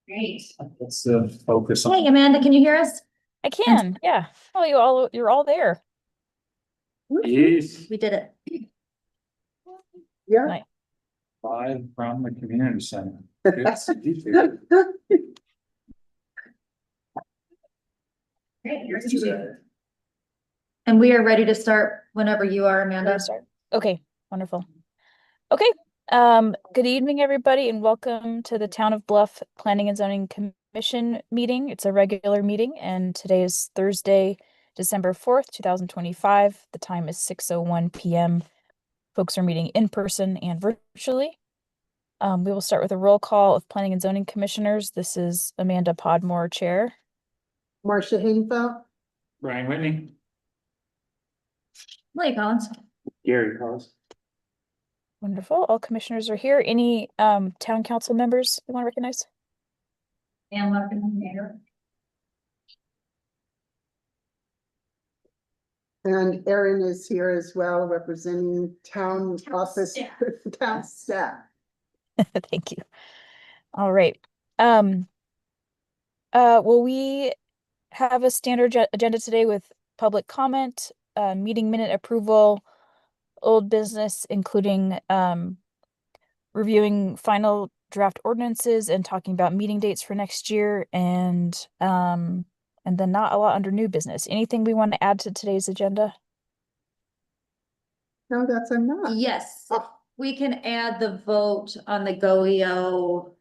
Great. Let's focus on. Hey, Amanda, can you hear us? I can, yeah. Oh, you're all there. Yes, We did it. Yeah. Nice. live from the community center. Good to see you too. Great. And we are ready to start whenever you are, Amanda. Start. Okay, wonderful. Okay, good evening, everybody, and welcome to the Town of Bluff Planning and Zoning Commission meeting. It's a regular meeting, and today is Thursday, December 4th, 2025. The time is 6:01 p.m. Folks are meeting in person and virtually. We will start with a roll call of Planning and Zoning Commissioners. This is Amanda Podmore, Chair. Marcia Hainfeld. Brian Whitney. Lily Collins. Gary Collins. Wonderful. All commissioners are here. Any town council members you want to recognize? And welcome here. And Erin is here as well, representing town office, town staff. Thank you. All right. Well, we have a standard agenda today with public comment, meeting minute approval, old business, including reviewing final draft ordinances and talking about meeting dates for next year, and then not a lot under new business. Anything we want to add to today's agenda? No, that's enough. Yes, we can add the vote on the GOEO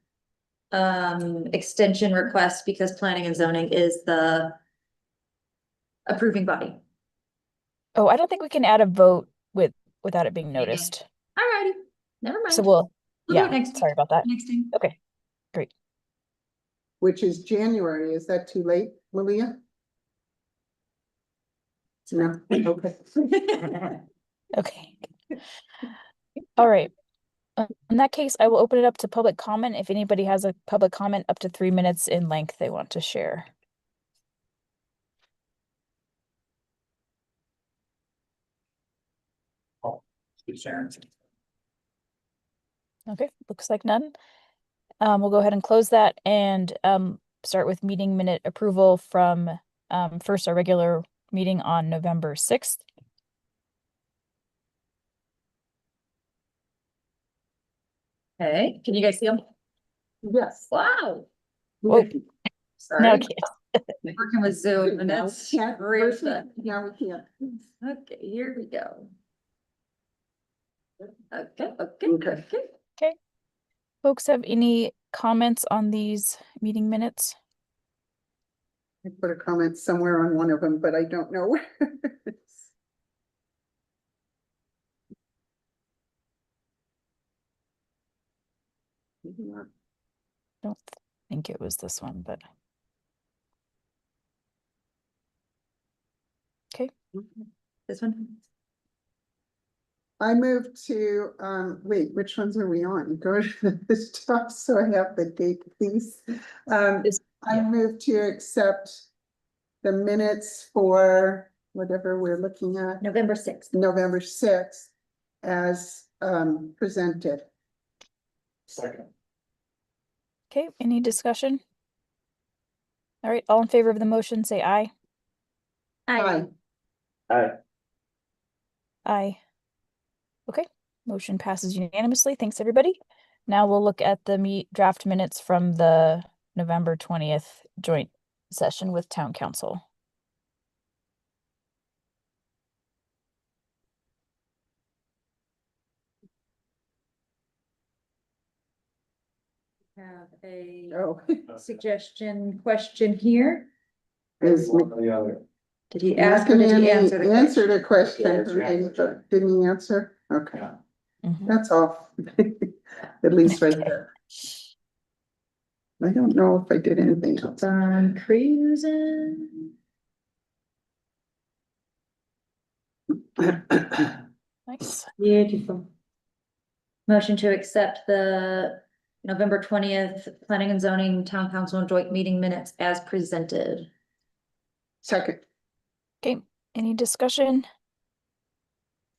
extension request because planning and zoning is the approving body. Oh, I don't think we can add a vote without it being noticed. Alrighty, never mind. So We'll do yeah, it next sorry about that. next time. Okay, great. Which is January. Is that too late, Malia? No, okay. Okay. All right. In that case, I will open it up to public comment. If anybody has a public comment up to 3 minutes in length they want to share. Okay, looks like none. We'll go ahead and close that and start with meeting minute approval from first our regular meeting on November 6th. Okay, can you guys see them? Yes. Wow. Whoa. Sorry. No, okay. Working with Zoom and Now it's we can't. real. Now we can't. Okay, here we go. Okay, Okay. Okay. Folks have any comments on these meeting minutes? I put a comment somewhere on one of them, but I don't know where. Don't think it was this one, but okay. This one. I moved to, wait, which ones are we on? Go to this top, so I have the date, please. I Yeah. moved to accept the minutes for whatever we're looking at, November 6th. November 6th, as presented. Second. Okay, any discussion? All right, all in favor of the motion, say aye. Aye. Aye. Aye. Okay, motion passes unanimously. Thanks, everybody. Now we'll look at the draft minutes from the November 20th joint session with Town Council. Have a Oh, suggestion question here. is One or the other. Did he ask or did he answer the answered question? a question, Yeah, didn't he answer? Okay, Yeah. that's all. At least right there. I don't know if I did anything else. On cruising. Nice. Beautiful. Motion to accept the November 20th Planning and Zoning Town Council and Joint Meeting Minutes as presented. Second. Okay, any discussion?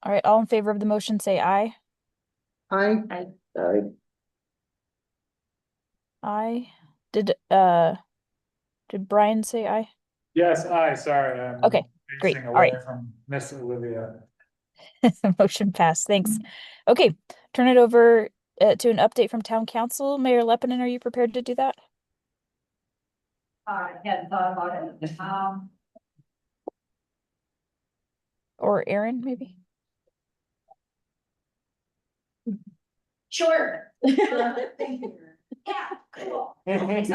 All right, all in favor of the motion, say aye. Aye. I Aye. Did Brian say aye? Yes, sorry, I'm. Okay, great. facing All right. away from Miss Olivia. Motion passed. Thanks. Okay, turn it over to an update from Town Council. Mayor Lepinen, are you prepared to do that? I hadn't thought about it. Or Aaron, maybe? Sure. Thank you. Yeah, cool. Okay,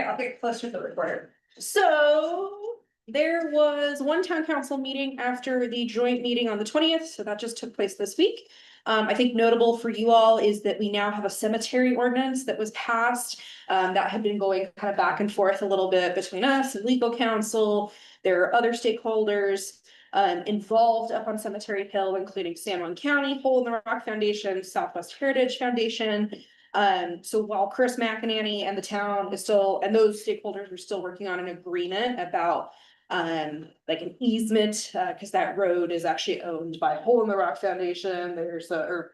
I'll get closer to the recorder. So there was one town council meeting after the joint meeting on the 20th, so that just took place this week. I think notable for you all is that we now have a cemetery ordinance that was passed. That had been going kind of back and forth a little bit between us and legal counsel. There are other stakeholders involved up on Cemetery Hill, including San Juan County, Hole in the Rock Foundation, Southwest Heritage Foundation. So while Chris McEnany and the town is still, and those stakeholders are still working on an agreement about like an easement, because that road is actually owned by Hole in the Rock Foundation. There's The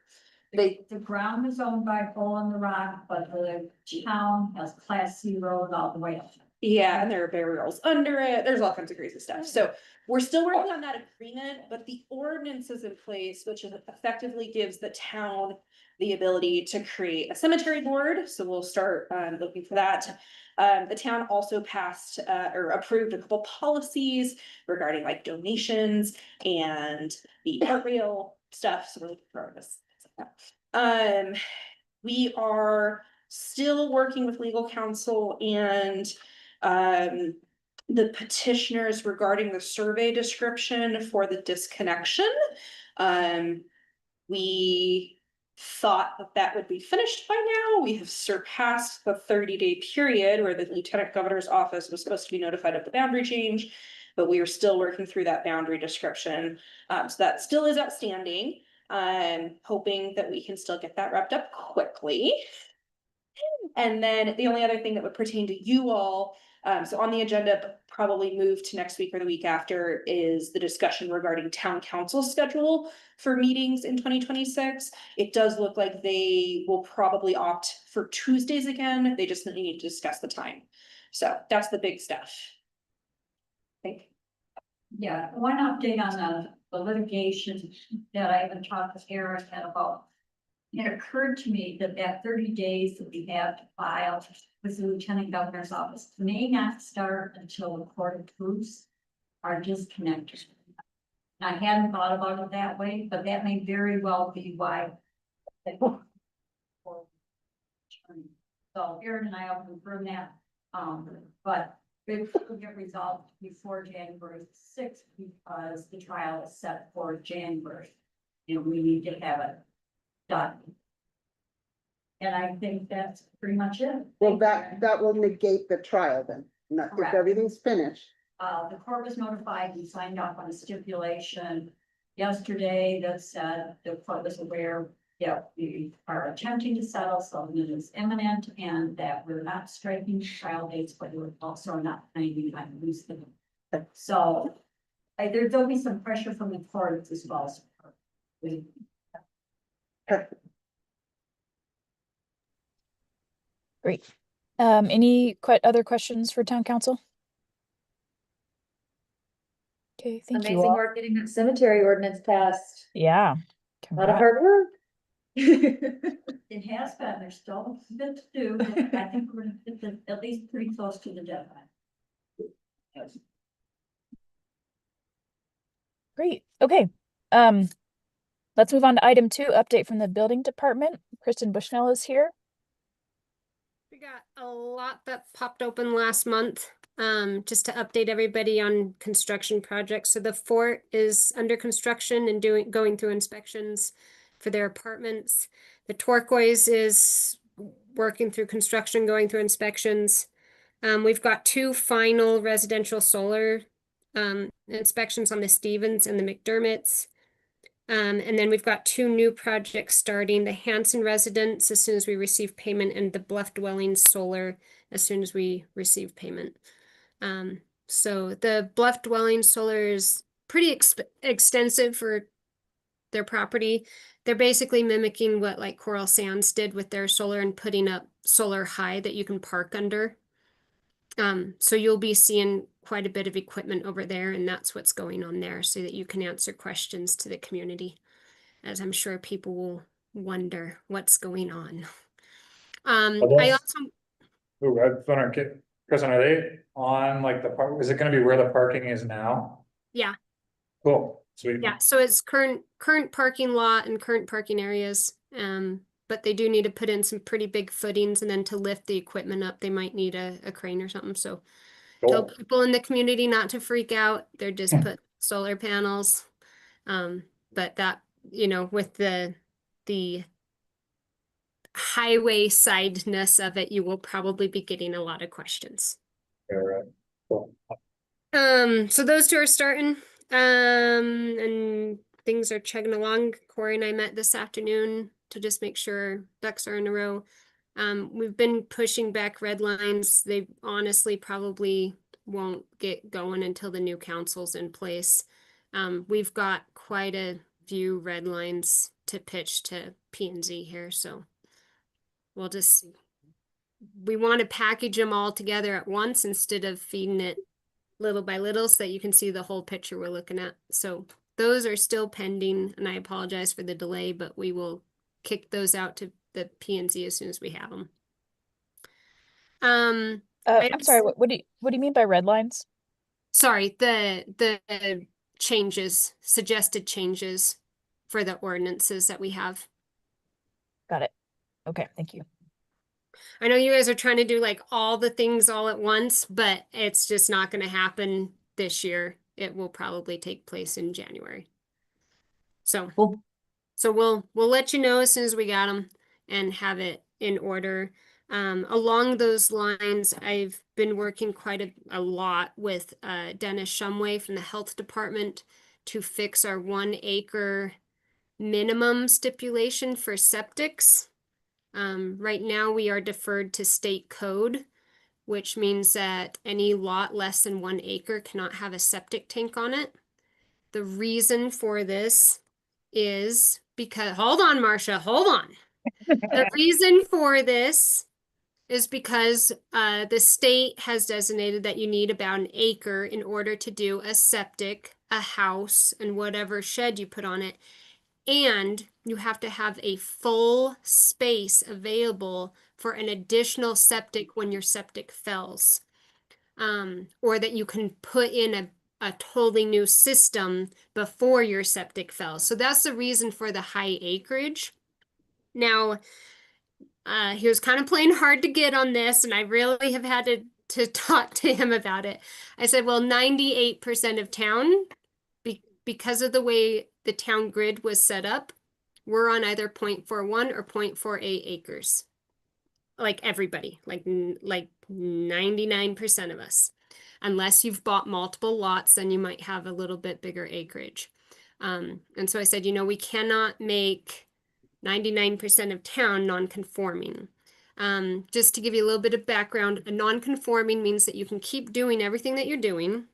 ground is owned by Hole in the Rock, but the town has Class C road all the way up. yeah, and there are burials under it. There's all kinds of crazy stuff. So we're still working on that agreement, but the ordinance is in place, which effectively gives the town the ability to create a cemetery board. So we'll start looking for that. The town also passed or approved a couple policies regarding like donations and the art rail stuff. So we're looking for this. We are still working with legal counsel and the petitioners regarding the survey description for the disconnection. We thought that that would be finished by now. We have surpassed the 30-day period where the lieutenant governor's office was supposed to be notified of the boundary change, but we are still working through that boundary description. So that still is outstanding. I'm hoping that we can still get that wrapped up quickly. And then the only other thing that would pertain to you all, so on the agenda, but probably move to next week or the week after, is the discussion regarding town council schedule for meetings in 2026. It does look like they will probably opt for Tuesdays again. They just need to discuss the time. So that's the big stuff. Thank Yeah, one update on the litigation that I even talked with Aaron about. It occurred to me that that 30 days that we have to file with the lieutenant governor's office may not start until the court approves our disconnected. I hadn't thought about it that way, but that may very well be why. So Aaron and I will confirm that, but it will get resolved before January 6th because the trial is set for January and we need to have it done. And I think that's pretty much it. Well, that will negate the trial then, if Correct. everything's finished. The court was notified, we signed off on a stipulation yesterday that said the court was aware. Yeah, we are attempting to settle, so it is imminent and that we're not striking trial dates, but we're also not planning on losing them. So there'll be some pressure from the court as well. Great. Any other questions for town council? Okay, thank you Amazing all. work getting that cemetery ordinance passed. Yeah. A lot of Congrats. hard work. It has been, there's still a bit to do, but I think we're at least pretty close to the deadline. Great. Okay. Let's move on to item 2, update from the building department. Kristen Bushnell is here. We got a lot that popped open last month, just to update everybody on construction projects. So the fort is under construction and going through inspections for their apartments. The turquoise is working through construction, going through inspections. We've got 2 final residential solar inspections on the Stevens and the McDermotts. And then we've got 2 new projects starting, the Hanson residence as soon as we receive payment, and the Bluff dwelling solar as soon as we receive payment. So the Bluff dwelling solar is pretty extensive for their property. They're basically mimicking what like Coral Sands did with their solar and putting up solar high that you can park under. So you'll be seeing quite a bit of equipment over there, and that's what's going on there so that you can answer questions to the community, as I'm sure people will wonder what's going on. I also, Ooh, I've been on, Kristen, are they on like the park, is it gonna be where the parking is now? yeah, Cool, sweet. yeah, so it's current parking lot and current parking areas. But they do need to put in some pretty big footings, and then to lift the equipment up, they might need a crane or something, so tell Cool. people in the community not to freak out. They're just put solar panels. But that, you know, with the highway sideness of it, you will probably be getting a lot of questions. Yeah, right. Cool. So those two are starting. And things are chugging along. Corey and I met this afternoon to just make sure ducks are in a row. We've been pushing back red lines. They honestly probably won't get going until the new council's in place. We've got quite a few red lines to pitch to P&Z here, so we'll just, we want to package them all together at once instead of feeding it little by little so that you can see the whole picture we're looking at. So those are still pending, and I apologize for the delay, but we will kick those out to the P&Z as soon as we have them. I'm sorry, what do you mean by red lines? Sorry, the changes, suggested changes for the ordinances that we have. Got it. Okay, thank you. I know you guys are trying to do like all the things all at once, but it's just not going to happen this year. It will probably take place in January. So, Cool. so we'll let you know as soon as we got them and have it in order. Along those lines, I've been working quite a lot with Dennis Shumway from the health department to fix our 1 acre minimum stipulation for septics. Right now we are deferred to state code, which means that any lot less than 1 acre cannot have a septic tank on it. The reason for this is because, hold on, Marcia, hold on. The reason for this is because the state has designated that you need about 1 acre in order to do a septic, a house, and whatever shed you put on it. And you have to have a full space available for an additional septic when your septic fails. Or that you can put in a totally new system before your septic fails. So that's the reason for the high acreage. Now, he was kind of playing hard to get on this, and I really have had to talk to him about it. I said, well, 98% of town, because of the way the town grid was set up, we're on either 0.41 or 0.48 acres. Like everybody, like 99% of us. Unless you've bought multiple lots, then you might have a little bit bigger acreage. And so I said, you know, we cannot make 99% of town non-conforming. Just to give you a little bit of background, a non-conforming means that you can keep doing everything that you're doing,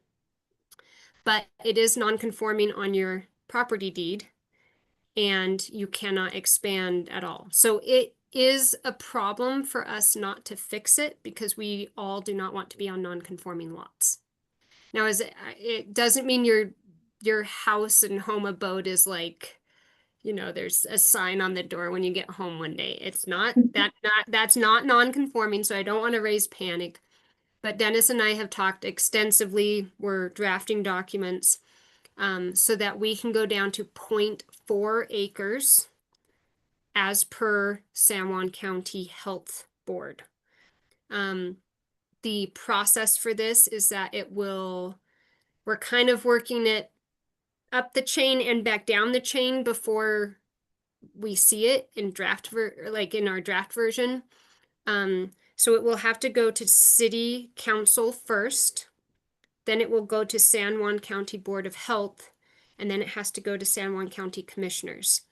but it is non-conforming on your property deed, and you cannot expand at all. So it is a problem for us not to fix it because we all do not want to be on non-conforming lots. Now, it doesn't mean your house and home abode is like, you know, there's a sign on the door when you get home one day. It's not that's not non-conforming, so I don't want to raise panic. But Dennis and I have talked extensively. We're drafting documents so that we can go down to 0.4 acres as per San Juan County Health Board. The process for this is that we're kind of working it up the chain and back down the chain before we see it in like in our draft version. So it will have to go to City Council first, then it will go to San Juan County Board of Health, and then it has to go to San Juan County Commissioners.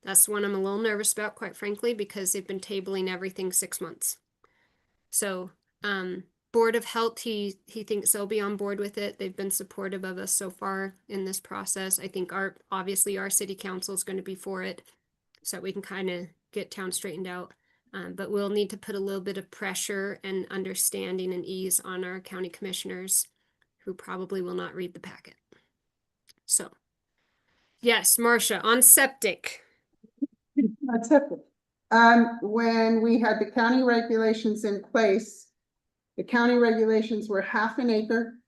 That's one I'm a little nervous about, quite frankly, because they've been tabling everything 6 months. So Board of Health, he thinks they'll be on board with it. They've been supportive of us so far in this process. I think obviously our city council is going to be for it, so we can kind of get town straightened out. But we'll need to put a little bit of pressure and understanding and ease on our county commissioners, who probably will not read the packet. So, yes, Marcia, on septic. That's it. When we had the county regulations in place, the county regulations were 1/2 acre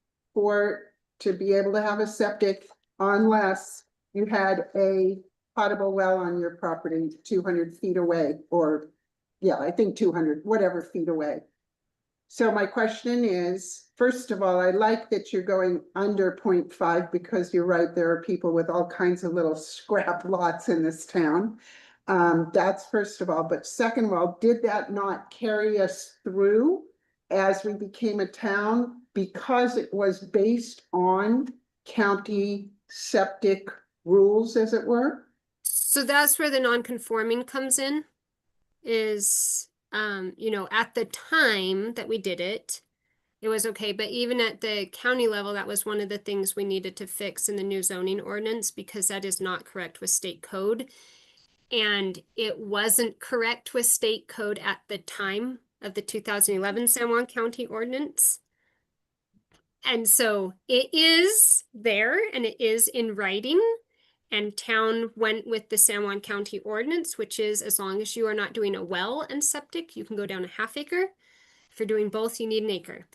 to be able to have a septic, unless you had a potable well on your property 200 feet away, or yeah, I think 200, whatever feet away. So my question is, first of all, I like that you're going under 0.5, because you're right, there are people with all kinds of little scrap lots in this town. That's first of all, but second of all, did that not carry us through as we became a town, because it was based on county septic rules, as it were? So that's where the non-conforming comes in, is, you know, at the time that we did it, it was okay, but even at the county level, that was one of the things we needed to fix in the new zoning ordinance, because that is not correct with state code. And it wasn't correct with state code at the time of the 2011 San Juan County ordinance. And so it is there and it is in writing. And town went with the San Juan County ordinance, which is, as long as you are not doing a well and septic, you can go down a 1/2 acre. If you're doing both, you need an acre.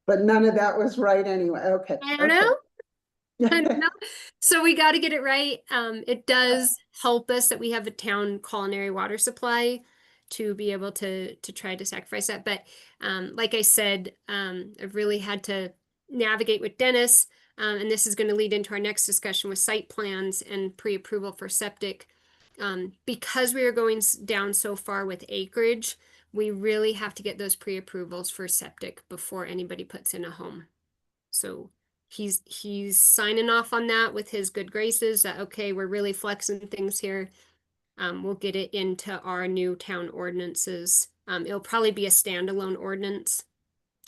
But none of that was right anyway, okay. I don't know. I don't know. So we got to get it right. It does help us that we have a town culinary water supply to be able to try to sacrifice that. But like I said, I've really had to navigate with Dennis, and this is going to lead into our next discussion with site plans and pre-approval for septic. Because we are going down so far with acreage, we really have to get those pre-approvals for septic before anybody puts in a home. So he's signing off on that with his good graces that, okay, we're really flexing things here. We'll get it into our new town ordinances. It'll probably be a standalone ordinance,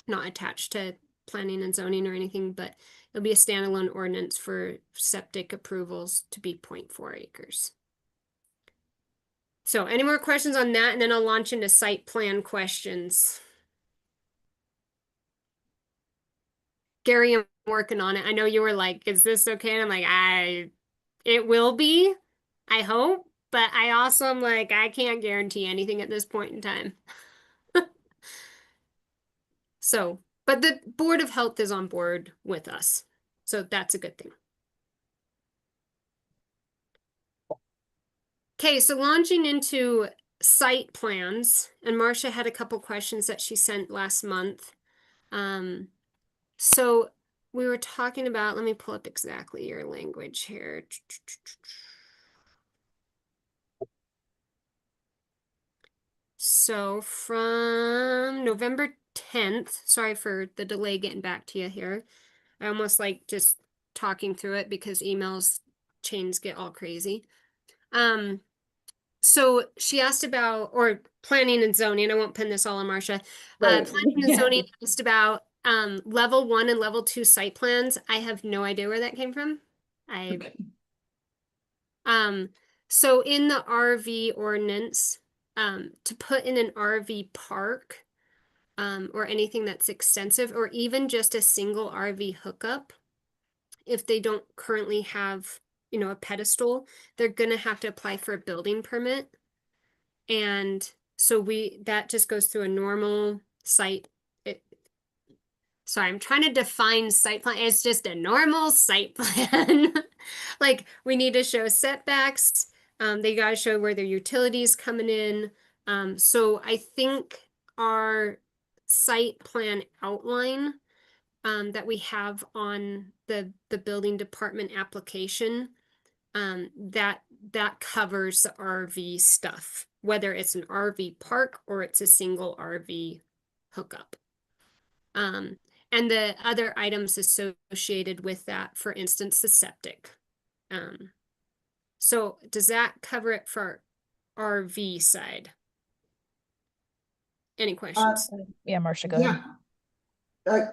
not attached to planning and zoning or anything, but it'll be a standalone ordinance for septic approvals to be 0.4 acres. So any more questions on that? And then I'll launch into site plan questions. Gary, I'm working on it. I know you were like, is this okay? And I'm like, it will be, I hope, but I also am like, I can't guarantee anything at this point in time. So, but the Board of Health is on board with us. So that's a good thing. Okay, so launching into site plans, and Marcia had a couple questions that she sent last month. So we were talking about, let me pull up exactly your language here. So from November 10th, sorry for the delay getting back to you here. I almost like just talking through it because emails chains get all crazy. So she asked about, or planning and zoning, I won't pin this all on Marcia. Right. Planning and zoning asked about level 1 and level 2 site plans. I have no idea where that came from. So in the RV ordinance, to put in an RV park, or anything that's extensive, or even just a single RV hookup, if they don't currently have, you know, a pedestal, they're gonna have to apply for a building permit. And so that just goes through a normal site. Sorry, I'm trying to define site plan. It's just a normal site plan. Like, we need to show setbacks. They gotta show where their utilities coming in. So I think our site plan outline that we have on the building department application, that covers the RV stuff, whether it's an RV park or it's a single RV hookup. And the other items associated with that, for instance, the septic. So does that cover it for RV side? Any questions? Yeah, Marcia, go ahead.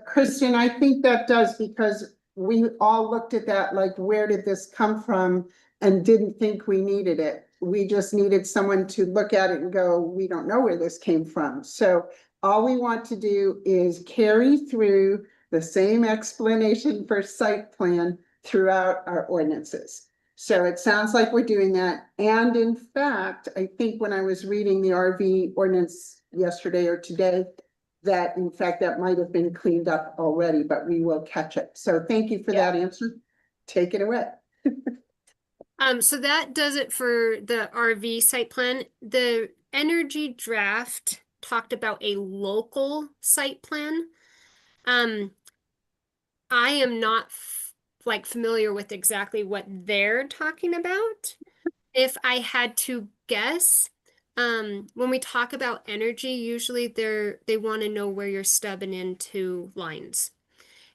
Kristen, I think that does, because we all looked at that, like, where did this come from? And didn't think we needed it. We just needed someone to look at it and go, we don't know where this came from. So all we want to do is carry through the same explanation for site plan throughout our ordinances. So it sounds like we're doing that. And in fact, I think when I was reading the RV ordinance yesterday or today, that in fact, that might have been cleaned up already, but we will catch it. So thank you for that answer. Take it away. So that does it for the RV site plan. The energy draft talked about a local site plan. I am not like familiar with exactly what they're talking about. If I had to guess, when we talk about energy, usually they want to know where you're stubbing into lines.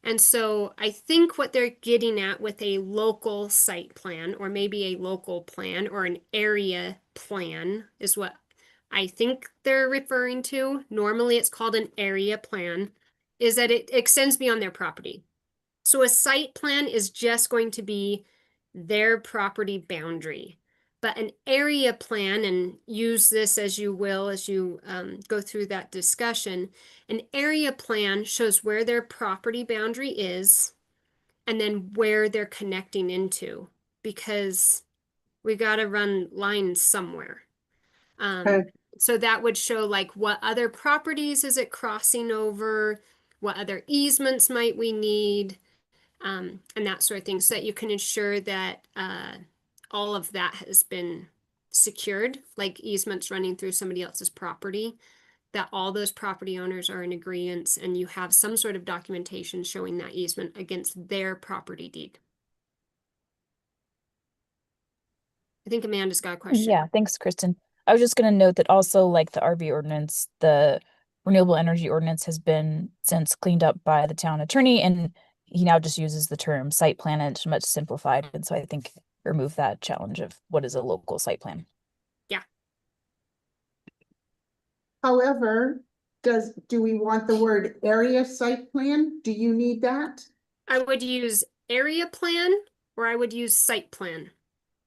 And so I think what they're getting at with a local site plan, or maybe a local plan or an area plan, is what I think they're referring to. Normally it's called an area plan, is that it extends beyond their property. So a site plan is just going to be their property boundary. But an area plan, and use this as you will as you go through that discussion, an area plan shows where their property boundary is and then where they're connecting into, because we got to run lines somewhere. Okay. So that would show like what other properties is it crossing over, what other easements might we need, and that sort of thing, so that you can ensure that all of that has been secured, like easements running through somebody else's property, that all those property owners are in agreement and you have some sort of documentation showing that easement against their property deed. I think Amanda's got a question. Yeah, thanks, Kristen. I was just gonna note that also, like the RV ordinance, the renewable energy ordinance has been since cleaned up by the town attorney, and he now just uses the term site plan, and it's much simplified. And so I think remove that challenge of what is a local site plan. However, do we want the word area site plan? Do you need that? I would use area plan or I would use site plan.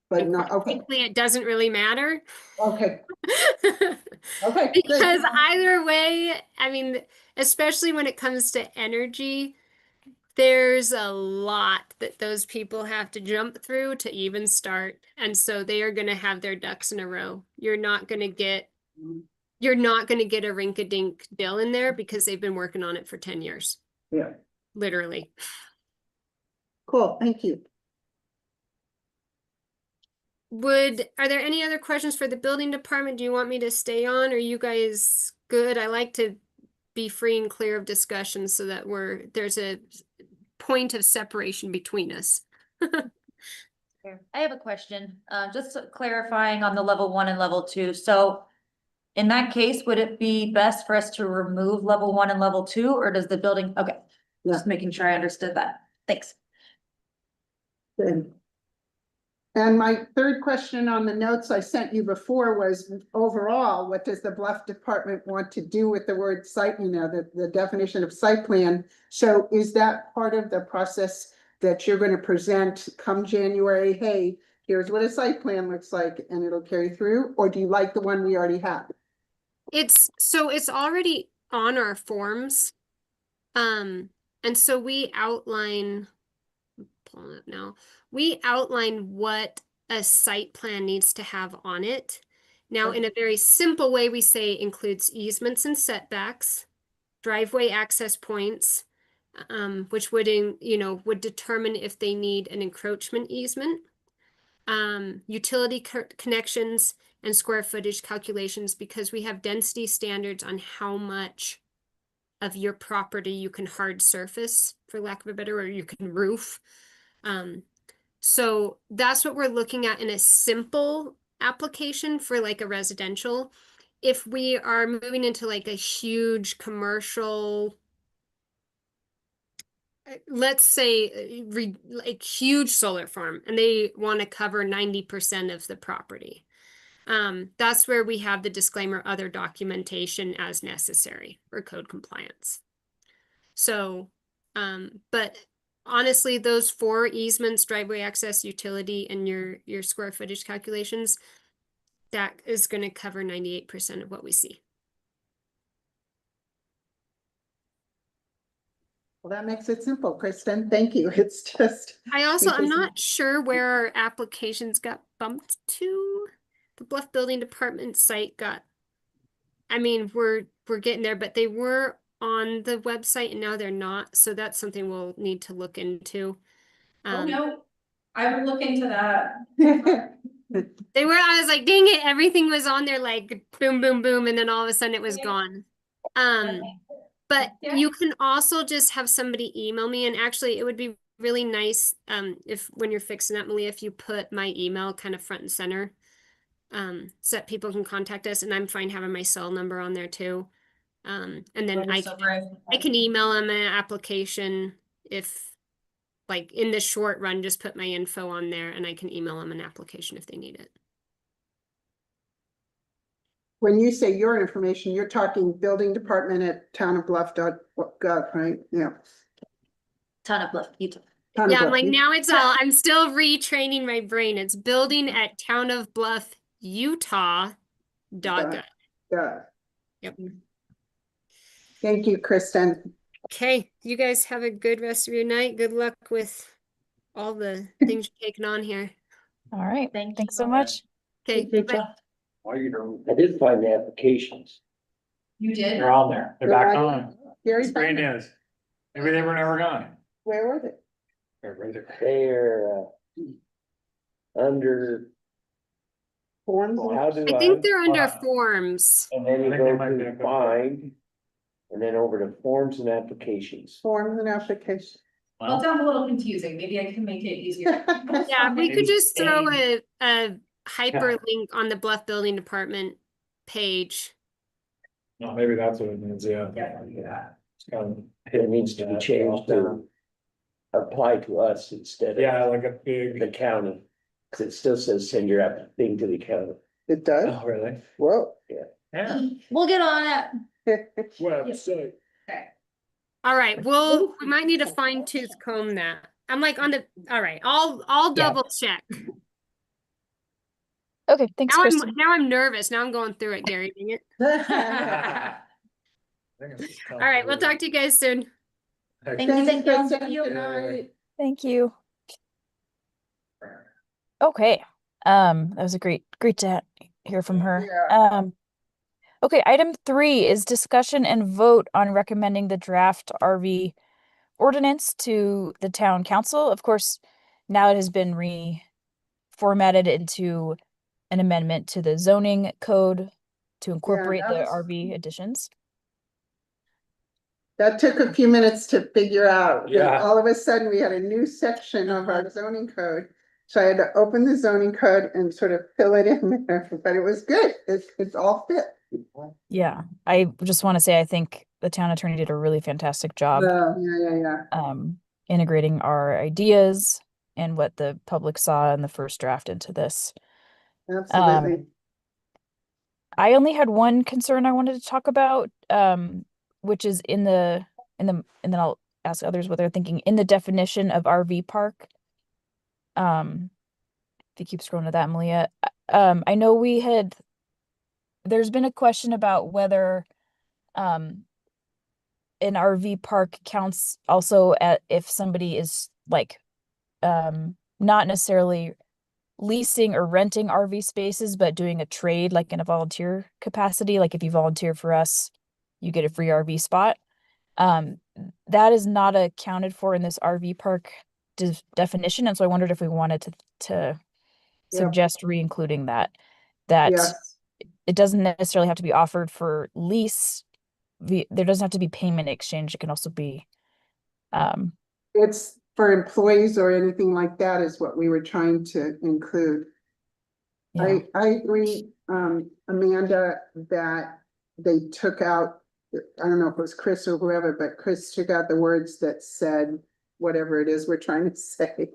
But And not, quite okay, frankly, it doesn't really matter. okay, okay, good. Because either way, I mean, especially when it comes to energy, there's a lot that those people have to jump through to even start. And so they are going to have their ducks in a row. You're not going to get a rink-a-dink deal in there because they've been working on it for 10 years. Yeah, Literally. cool, thank you. Are there any other questions for the building department? Do you want me to stay on? Are you guys good? I like to be free and clear of discussion so that there's a point of separation between us. I have a question, just clarifying on the level 1 and level 2. So in that case, would it be best for us to remove level 1 and level 2, or does the building, okay, just making sure I understood that. Thanks. Good. And my third question on the notes I sent you before was, overall, what does the Bluff department want to do with the word site, the definition of site plan? So is that part of the process that you're going to present come January? Hey, here's what a site plan looks like, and it'll carry through? Or do you like the one we already have? It's already on our forms. And so we outline, pulling up now, we outline what a site plan needs to have on it. Now, in a very simple way, we say includes easements and setbacks, driveway access points, which would determine if they need an encroachment easement, utility connections, and square footage calculations, because we have density standards on how much of your property you can hard surface, for lack of a better, or you can roof. So that's what we're looking at in a simple application for like a residential. If we are moving into like a huge commercial, let's say like huge solar farm, and they want to cover 90% of the property. That's where we have the disclaimer, other documentation as necessary for code compliance. So, but honestly, those 4 easements, driveway access, utility, and your square footage calculations, that is going to cover 98% of what we see. Well, that makes it simple, Kristen. Thank you. It's just. I'm because- not sure where our applications got bumped to. The Bluff Building Department site got, I mean, we're getting there, but they were on the website and now they're not. So that's something we'll need to look into. Oh, no, I would look into that. They were, I was like, dang it, everything was on there like boom, boom, boom, and then all of a sudden it was gone. But Yeah. you can also just have somebody email me, and actually it would be really nice if when you're fixing that, Malia, if you put my email kind of front and center, so that people can contact us, and I'm fine having my cell number on there too. And then I can email them an application if, like, in the short run, just put my info on there and I can email them an application if they need it. When you say your information, you're talking building department at townofbluff.gov, right? Yeah. Ton of Bluff, Utah. Town of Yeah, I'm Bluff. like, now it's all, I'm still retraining my brain. It's building at Town of Bluff, Utah.gov. Yeah. Yep. Thank you, Kristen. Okay, you guys have a good rest of your night. Good luck with all the things you're taking on here. All right. Thank Thanks you. so much. Okay, Good bye. job. Why you don't? I did find the applications. You did? They're on there. They're back on. Gary, It's great news. Maybe they were never gone. where were they? They're right there. They're under, Forms? how do I think they're under Wow. forms. And then you I think they go might be a to good- find, and then over to forms and applications. Forms and applications. Well, it sounds a little confusing. Maybe I can make it easier. Yeah, we could Maybe just throw Spain. a hyperlink on the Bluff Building Department page. No, maybe that's what it means, yeah. Yeah. It's kind of- It needs to be changed to apply to us instead Yeah, of like a the big. county. Cause it still says send your thing to the county. It does? Oh, really? Whoa. Yeah. We'll get on it. Website. Okay. All right, well, we might need to fine tooth comb that. I'm like on the, all right, I'll Yeah. double check. Okay. Thanks, Kristen. Now I'm nervous. Now I'm going through it, Gary. Dang it. All right, we'll talk to you guys soon. Thank you, thank you. Kristen. You. Good night. Thank you. Okay. That was a great to hear from her. Yeah. Okay, item 3 is discussion and vote on recommending the draft RV ordinance to the town council. Of course, now it has been reformatted into an amendment to the zoning code to incorporate that the was- RV additions. That took a few minutes to figure out. Then Yeah. all of a sudden, we had a new section of our zoning code. So I had to open the zoning code and sort of fill it in there, but it was good. It's all fit. Yeah, I just want to say I think the town attorney did a really fantastic job Yeah. integrating our ideas and what the public saw in the first draft into this. Absolutely. I only had one concern I wanted to talk about, which is and then I'll ask others what they're thinking in the definition of RV park. If you keep scrolling to that, Malia, I know there's been a question about whether, an RV park counts also if somebody is like, not necessarily leasing or renting RV spaces, but doing a trade like in a volunteer capacity. Like if you volunteer for us, you get a free RV spot. That is not accounted for in this RV park definition. And so I wondered if we wanted to suggest re-including that Yes. it doesn't necessarily have to be offered for lease. There doesn't have to be payment exchange. It can also be, It's for employees or anything like that is what we were trying to include. yeah. I agree, Amanda, that they took out, I don't know if it was Chris or whoever, but Chris took out the words that said whatever it is we're trying to say.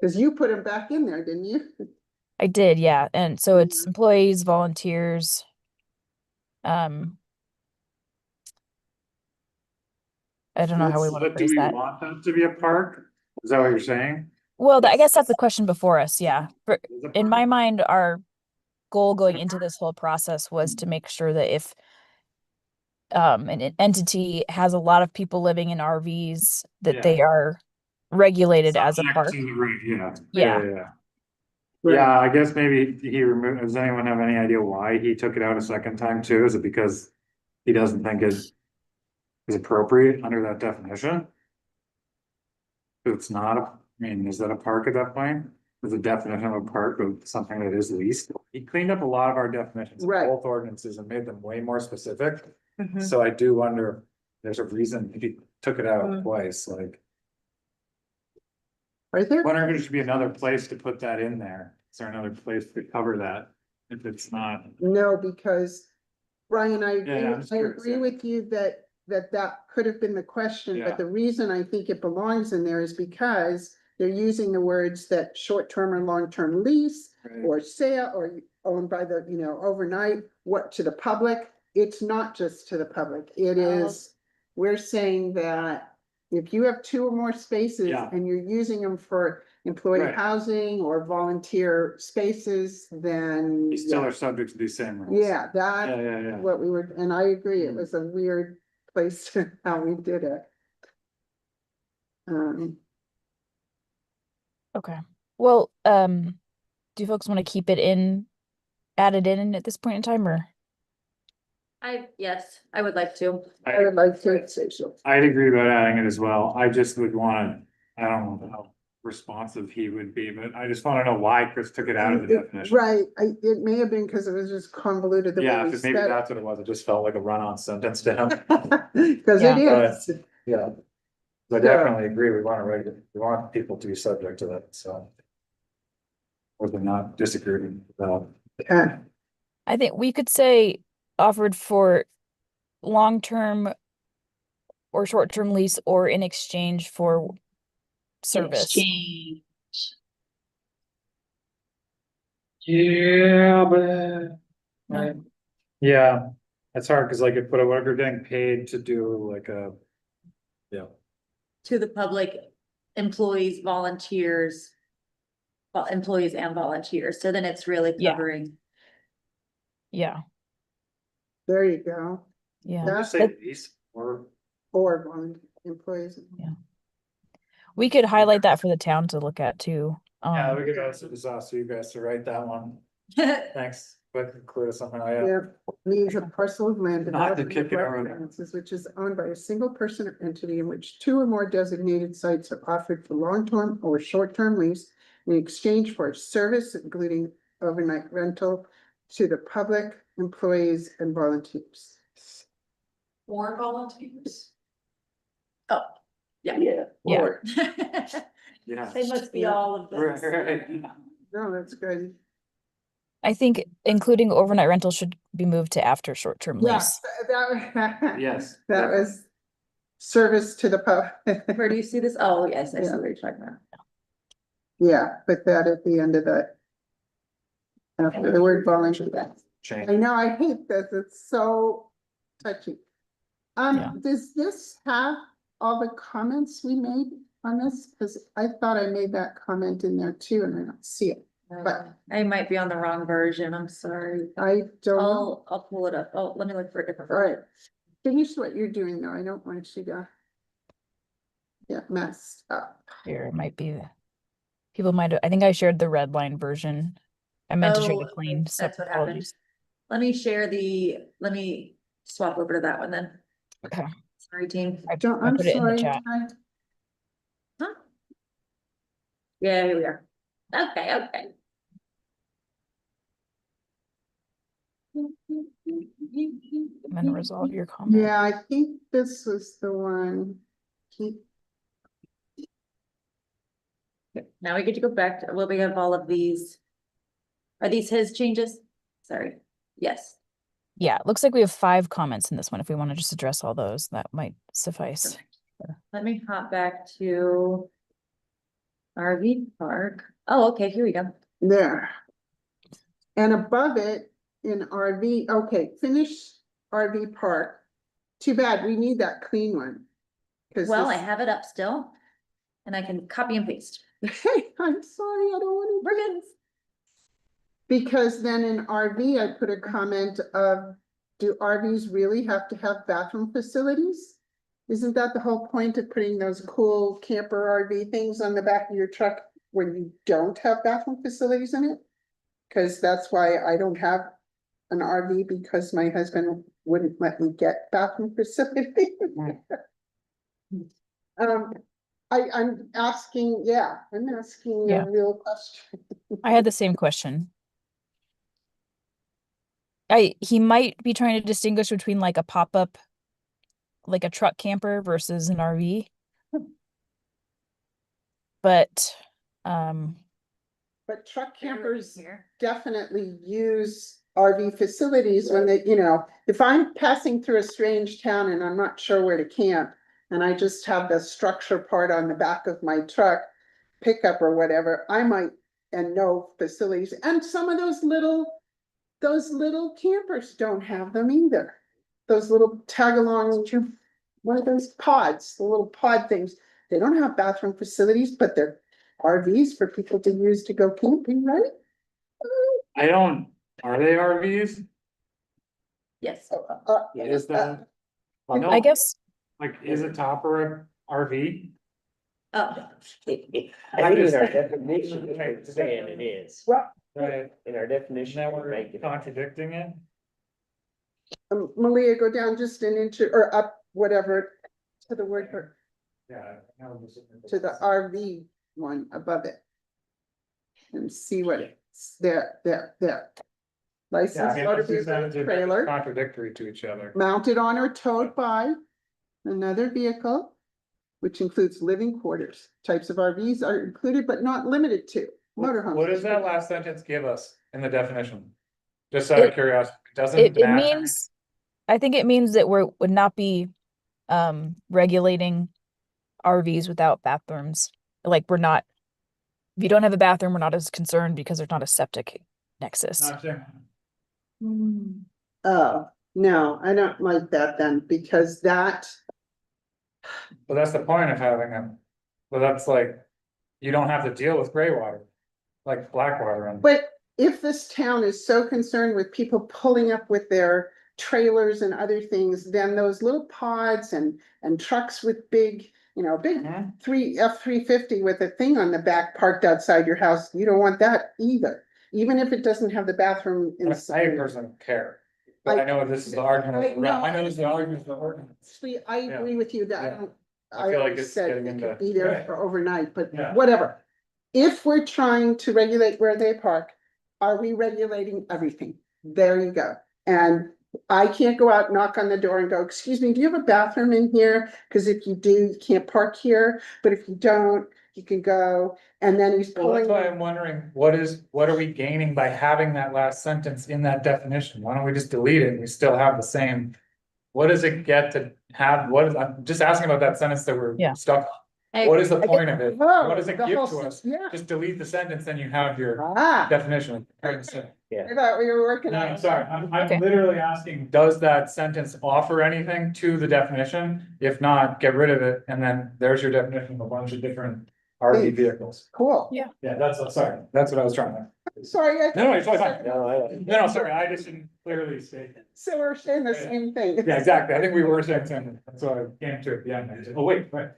Cause you put them back in there, didn't you? I did, yeah. And so it's employees, volunteers. I don't know how we want to But do phrase we that. want that to be a park? Is that what you're saying? Well, I guess that's the question before us, yeah. Is it In my park? mind, our goal going into this whole process was to make sure that if an entity has a lot of people living in RVs, that Yeah. they are regulated as a Subject park. to the rate, yeah. Yeah. Yeah. Yeah, I guess maybe he removed, does anyone have any idea why he took it out a second time too? Is it because he doesn't think it is appropriate under that definition? It's not, I mean, is that a park at that point? Is the definition of a park of something that is leased? He cleaned up a lot of our definitions, in Right. both ordinances, and made them way more specific. Mhm. So I do wonder, there's a reason he took it out Mm. twice, like, Right there? wondering if there should be another place to put that in there. Is there another place to cover that? If it's not, No, because Brian, I agree, Yeah, I'm just I curious, agree yeah. with you that could have been the question, Yeah. but the reason I think it belongs in there is because they're using the words that short-term or long-term lease right? or sale or owned by the, overnight, what to the public. It's not just to the public. It Oh. is, we're saying that if you have two or more spaces Yeah. and you're using them for employee Right. housing or volunteer spaces, then. You still yeah. are subject to these same rules. Yeah, that, Yeah. what we were, and I agree, it Mm. was a weird place to how we did it. Okay. Well, do you folks want to keep it added in at this point in time, or? Yes, I would like to. I would like to say so. I'd agree about adding it as well. I just would wanna, I don't know how responsive he would be, but I just wanna know why Chris took it out of the definition. Right, it may have been because it was just convoluted the way Yeah, we if maybe said that's what it was. It just felt like a run-on sentence to him. it. Cause it Yeah. is. Yeah. I definitely agree. We want people to be subject to that, so. Or they're not disagreeing about. Yeah. I think we could say offered for long-term or short-term lease or in exchange for service. Exchange. Yeah, but. No. Yeah, it's hard, cause like if, whatever you're getting paid to do like a. Yeah. To the public, employees, volunteers. Well, employees and volunteers, so then it's really Yeah. covering. Yeah, There you go. yeah. We'll just say lease or. Or volunteer employees. We could highlight that for the town to look at too. Yeah, we could also just ask you guys to write that one. Thanks, but include something, oh yeah. Yeah, means a parcel of land Not to developed kick it with over there. references, which is owned by a single person or entity in which two or more designated sites are offered for long-term or short-term lease in exchange for service, including overnight rental to the public, employees and volunteers. Or volunteers. Oh, yeah. Yeah. Yeah. Or- Yeah. They must be Yeah. all of Right, those. right. No, that's good. I think including overnight rental should be moved to after short-term lease. That, Yes. that was service to the public. Where do you see this? Oh, yes, I see Yeah. what you're talking about. Yeah, put that at the end of that. After the word volunteer. Change. I know, I hate this, it's so touchy. Yeah. Does this have all the comments we made on this? Cause I thought I made that comment in there too, and I don't see it. But- I might be on the wrong version, I'm sorry. I don't know. I'll pull it up. Oh, let me look for a different. All right, finish what you're doing though, I don't want you to get messed up. Here, it might be. People might, I think I shared the red line version. I meant to share the Oh, clean, that's so what happened. apologies. Let me swap over to that one then. Okay. Sorry, team. I I'm put it in the sorry. chat. Huh? Yeah, here we are. Okay. I'm gonna resolve your comment. Yeah, I think this was the one. Keep, Now we get to go back to, well, we have all of these. Are these his changes? Sorry. Yes. Yeah, it looks like we have 5 comments in this one. If we want to just address all those, that might suffice. Let me hop back to RV park. Oh, okay, here we go. there, And above it in RV, okay, finished RV park. Too bad, we need that clean one. 'Cause Well, I this- have it up still. And I can copy and paste. Hey, I'm sorry, I don't want to. We're good. Because then in RV, I put a comment of, do RVs really have to have bathroom facilities? Isn't that the whole point of putting those cool camper RV things on the back of your truck when you don't have bathroom facilities in it? Cause that's why I don't have an RV, because my husband wouldn't let me get bathroom facilities. I'm asking, I'm asking Yeah. a real question. I had the same question. He might be trying to distinguish between like a pop-up, like a truck camper versus an RV. But, But truck campers Here. definitely use RV facilities when they, if I'm passing through a strange town and I'm not sure where to camp, and I just have the structure part on the back of my truck, pickup or whatever, I might, and no facilities, and some of those little campers don't have them either. Those little tag-along, what are those pods, the little pod things, they don't have bathroom facilities, but they're RVs for people to use to go camping, right? Are they RVs? Yes. Is that? I No, guess, like, is a topper a RV? Oh, I think in our definition, we're saying it is. Well, Right. In our definition, Now we're we're making it. contradicting it? Malia, go down just an inch or up, whatever, to the word for, Yeah. to the RV one above it. And see what it's, there. Licensed motor vehicle trailer Contradictory to each other. mounted on or towed by another vehicle, which includes living quarters. Types of RVs are included but not limited to motorhomes. What does that last sentence give us in the definition? Just out of It- curiosity, doesn't it match. means, I think it means that would not be regulating RVs without bathrooms. Like we're not, if you don't have a bathroom, we're not as concerned because there's not a septic nexus. Gotcha. Oh, no, I don't like that then, because that, But that's the point of having them. But that's like, you don't have to deal with gray water, like black water and. but if this town is so concerned with people pulling up with their trailers and other things, then those little pods and trucks with big, big Mhm. F-350 with a thing on the back parked outside your house, you don't want that either. Even if it doesn't have the bathroom I inside. personally don't care, but I know this is the argument, I know this is the argument for ordinance. Actually, I agree with you that I Yeah. don't. I feel like always it's said getting it into- could be there for overnight, but Yeah. whatever. If we're trying to regulate where they park, are we regulating everything? There you go. And I can't go out, knock on the door and go, excuse me, do you have a bathroom in here? Cause if you do, you can't park here, but if you don't, you can go. And then he's Well, that's pulling. why I'm wondering, what are we gaining by having that last sentence in that definition? Why don't we just delete it and we still have the same? What does it get to have, I'm just asking about that sentence that we're Yeah. stuck on. What is the point of it? Whoa, What does it the give whole to us? Yeah. Just delete the sentence, then you have your Ah, definition. I I thought we were working on. No, sorry, I'm Okay. literally asking, does that sentence offer anything to the definition? If not, get rid of it, and then there's your definition of a bunch of different RV Thanks. vehicles. Cool. Yeah. Yeah, sorry, that's what I was trying to. Sorry. I- No, it's fine. No, I don't. No, sorry, I just didn't clearly state. So we're saying the same thing. Yeah, exactly, I think we were saying something, that's why I came to it, oh, wait, right.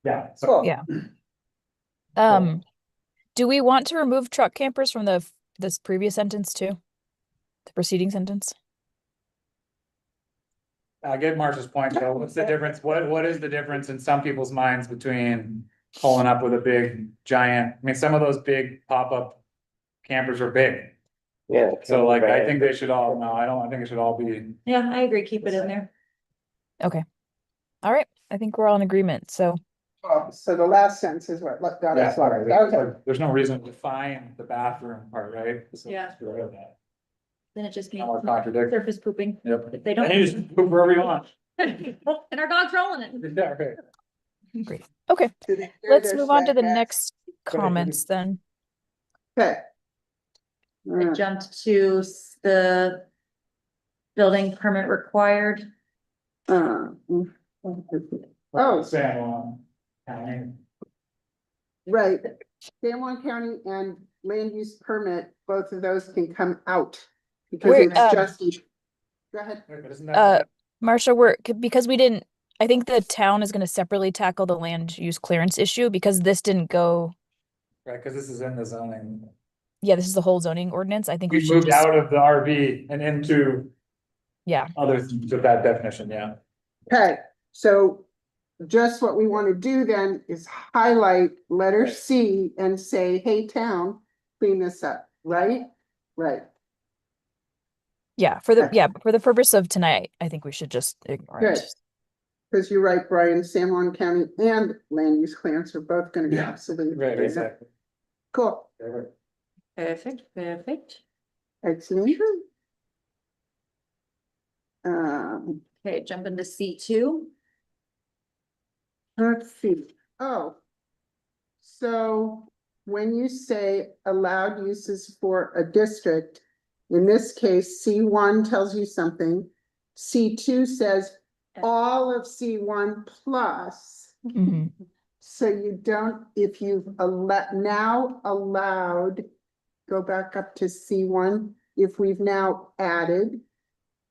Yeah. so- Cool. Yeah. Do we want to remove truck campers from this previous sentence too? The preceding sentence? I get Marcia's point, though, what's the difference, what is the difference in some people's minds between pulling up with a big giant, I mean, some of those big pop-up campers are big. Yeah. So like, I think they should all, no, I think it should all be, yeah, I agree. Keep it in there. All right, I think we're all in agreement. So So the last sentence is what, got yeah, us. sorry, Okay. there's no reason to define the bathroom part, right? So Yeah. let's get rid of that. Then it just means Now we're contradicting. surface pooping. Yep. If they don't. And you just poop wherever you want. And our dog's rolling it. Yeah, okay. great. Okay, let's move on to the next comments then. Okay. I jumped to the building permit required. Oh, San Juan County. right. San Juan County and land use permit, both of those can come out. Because Wait, it's just. Go ahead. Wait, but isn't that- Marcia, because we didn't, I think the town is gonna separately tackle the land use clearance issue because this didn't go, Right, because this is in the zoning. yeah, this is the whole zoning ordinance. I think we We should moved just, out of the RV and into yeah, other things with that definition, yeah. Okay, so just what we want to do then is highlight letter Right. C and say, hey, town, clean this up, right? Right, for the purpose of tonight, I think we should just ignore good. it. Because you're right, Brian, San Juan County and land use clearance are both gonna be Yeah. absolutely. Right, cleaned up. exactly. Cool, Perfect, perfect. excellent. Um, Okay, jump into C2. let's see, oh. So when you say allowed uses for a district, in this case, C1 tells you something. C2 says all of C1 plus. Mhm. So you don't, if you've now allowed, go back up to C1, if we've now added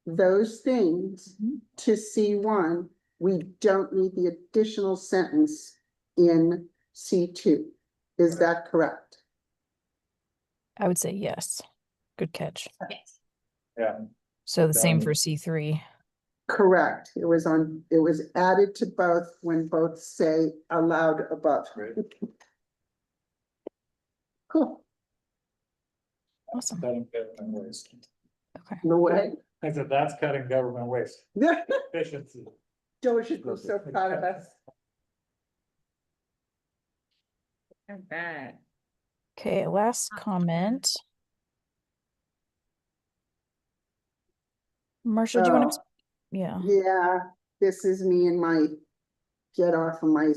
those things to C1, we don't need the additional sentence in C2. Is that correct? I would say yes. Good catch. Yeah. So the same Done. for C3. Correct. It was added to both when both say allowed above. Right. Cool. Awesome. Cutting government waste. Okay. No way. I said, that's cutting government waste. Efficiency. Joe should be so proud of us. Okay. Okay, last comment. Marcia, do you want to? Oh, Yeah. yeah, this is me and my get off of my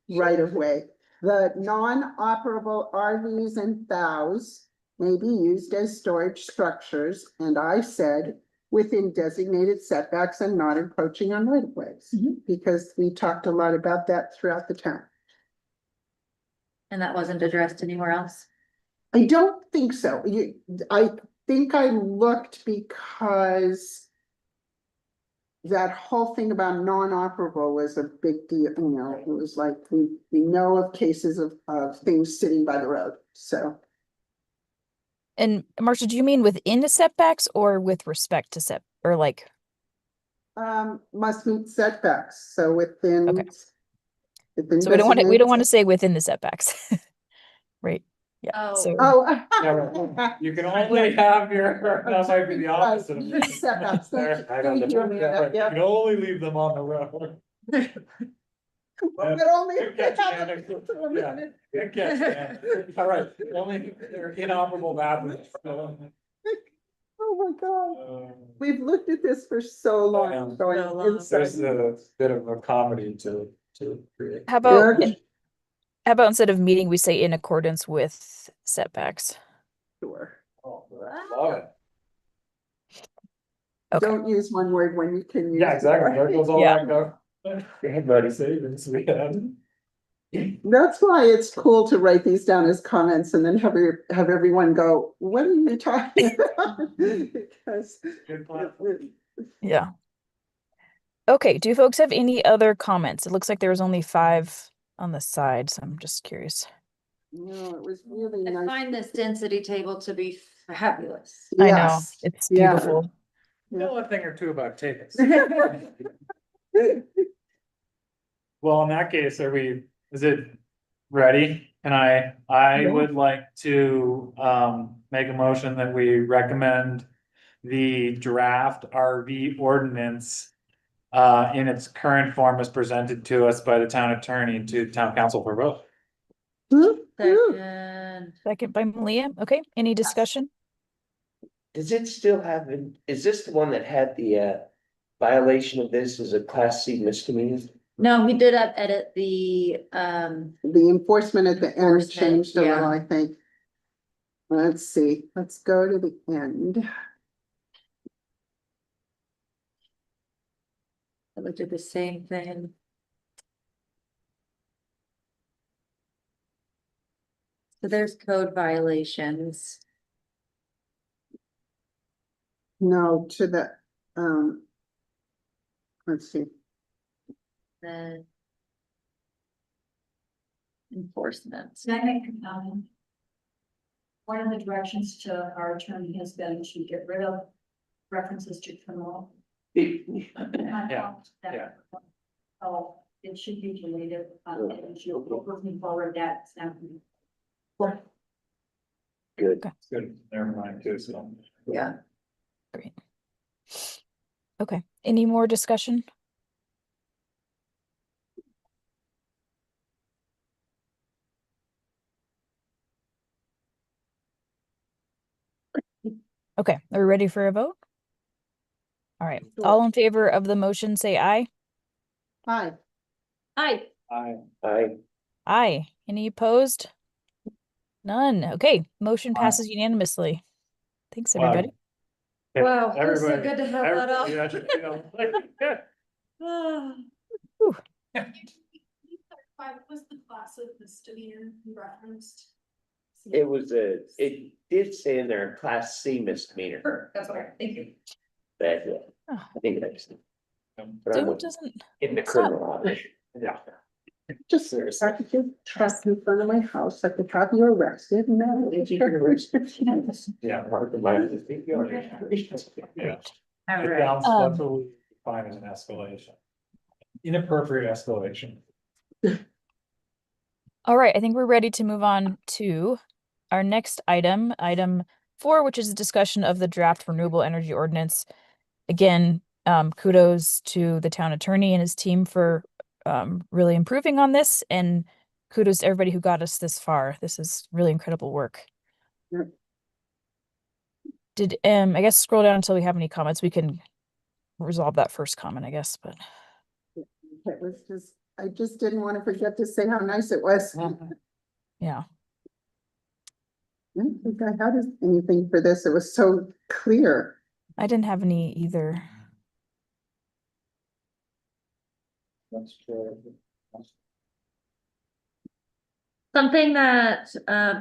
right of way. The non-operable RVs and BOWs may be used as storage structures, and I said within designated setbacks and not encroaching on right of ways. Because we talked a lot about that throughout the town. And that wasn't addressed anywhere else? I don't think so. I think I looked because that whole thing about non-operable was a big deal, you know, it was like, we know of cases of things sitting by the road, so. And Marcia, do you mean within the setbacks or with respect to or like? Must meet setbacks, so within. Okay. Within So we don't want to designated say within the setbacks. Right. Yeah. Oh. So Oh. Yeah, right. You can only have your, that might be the opposite of. Right, setbacks. There. Thank you, Amanda. You can only leave them on the road. But only if they Good catch, have Anna. a Yeah. minute. Good catch, Dan. All right, only they're inoperable bathrooms. Oh my God, we've looked at this for so long, know. going So long. There's inside. a bit of a comedy to create. how about Yeah, instead of meeting, we say in accordance with setbacks? sure. Oh, love it. Okay. Don't use one word when you can use. Yeah, exactly. more. There goes all Yeah. that go. Everybody savings we had. That's why it's cool to write these down as comments and then have everyone go, what are you talking about? Because. Good plan. Yeah. Okay. Do you folks have any other comments? It looks like there was only 5 on the side, so I'm just curious. No, it was really I nice. find this density table to be fabulous. I know Yes. it's Yeah. beautiful. Know a thing or two about tables. Well, in that case, is it ready? And I Yeah. would like to make a motion that we recommend the draft RV ordinance in its current form as presented to us by the town attorney to town council for vote. Second. Second by Malia. Okay. Any discussion? Does it still have, is this the one that had the violation of this as a class C misdemeanor? No, we did edit the, The enforcement at the end Enforcement, changed a little, yeah. I think. Let's see, let's go to the end. I looked at the same thing. So there's code violations. No, to the, let's see, Then enforcement. Can I make a comment? One of the directions to our attorney has been to get rid of references to criminal. Yeah. So it should be deleted, and she'll go moving forward, that's now. Good. Good, never mind, too, so. Yeah. Great. Okay, any more discussion? Okay, are we ready for a vote? All right, Sure. all in favor of the motion, say aye. hi, Hi. I, Aye. Any opposed? None. Okay, motion Aye. passes unanimously. Thanks, Wow. everybody. Wow, it was so Everybody- good to have that off. everybody, you know, like, What was the class of misdemeanor you referenced? it was it did say in there, class C misdemeanor. Sure, that's what thank you. That, yeah, Oh. I think that's. But I Zoom wouldn't doesn't, in the it's not- criminal. Yeah. just so I could get truck in front of my house, I could have you arrested, no. Yeah. Part of my. Yeah. All It right. sounds, that's what we define as an escalation. Inappropriate escalation. all right, I think we're ready to move on to our next item, item 4, which is a discussion of the draft renewable energy ordinance. Again, kudos to the town attorney and his team for really improving on this, and kudos to everybody who got us this far. This is really incredible work. Yep. Did I guess scroll down until we have any comments. We can resolve that first comment, I guess, but It was just, I just didn't want to forget to say how nice it was. I yeah. don't think I had anything for this, it was so clear. I didn't have any either. That's true. Something that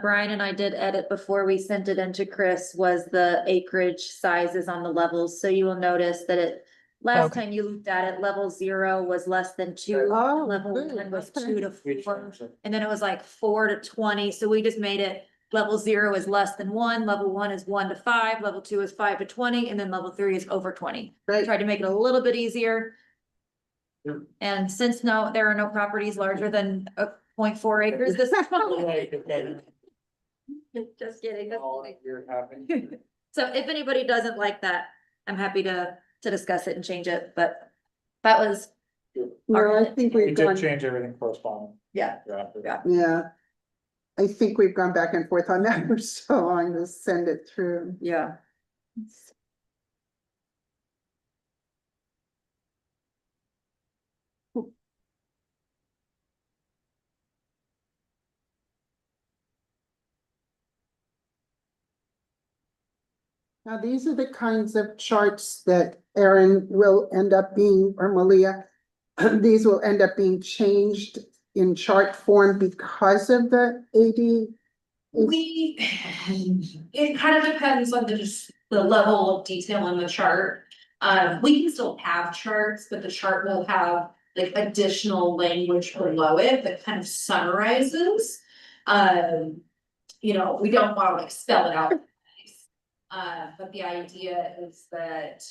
Brian and I did edit before we sent it into Chris was the acreage sizes on the levels. So you will notice that last Okay. time you looked at it, level 0 was less than 2. Oh, Level good. 1 was Okay. 2 to 4. And then it was like 4 to 20. So we just made it level 0 is less than 1, level 1 is 1 to 5, level 2 is 5 to 20, and then level 3 is over 20. Right, Tried to make it a little bit easier. Yep. And since there are no properties larger than 0.4 acres, this is just kidding. You're having. So if anybody doesn't like that, I'm happy to discuss it and change it, but that was, no, I think We we've did gone, change everything corresponding. yeah. yeah. I think we've gone back and forth on that for so long to send it through. Yeah. Now, these are the kinds of charts that Erin will end up being, or Malia, these will end up being changed in chart form because of the AD. It kind of depends on the level of detail in the chart. We can still have charts, but the chart will have like additional language below it that kind of summarizes. You know, we don't want to like spell it out. But the idea is that,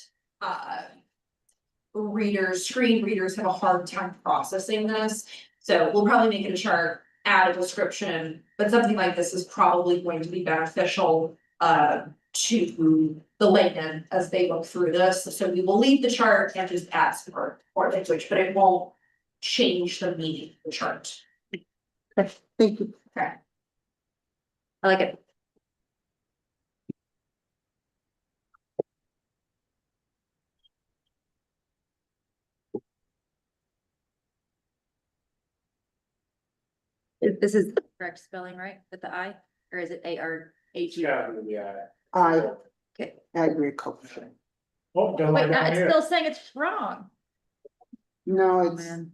screen readers have a hard time processing this. So we'll probably make it a chart, add a description, but something like this is probably going to be beneficial to the layman as they look through this. So we will leave the chart and just add some more language, but it won't change the meaning of the chart. Okay, thank you. Okay. I like it. This is the correct spelling, right? With the I, or is it AR? Yeah. I Okay. agriculture. Oh, don't Wait, lie down it's here. still saying it's wrong. No, Oh, it's, man.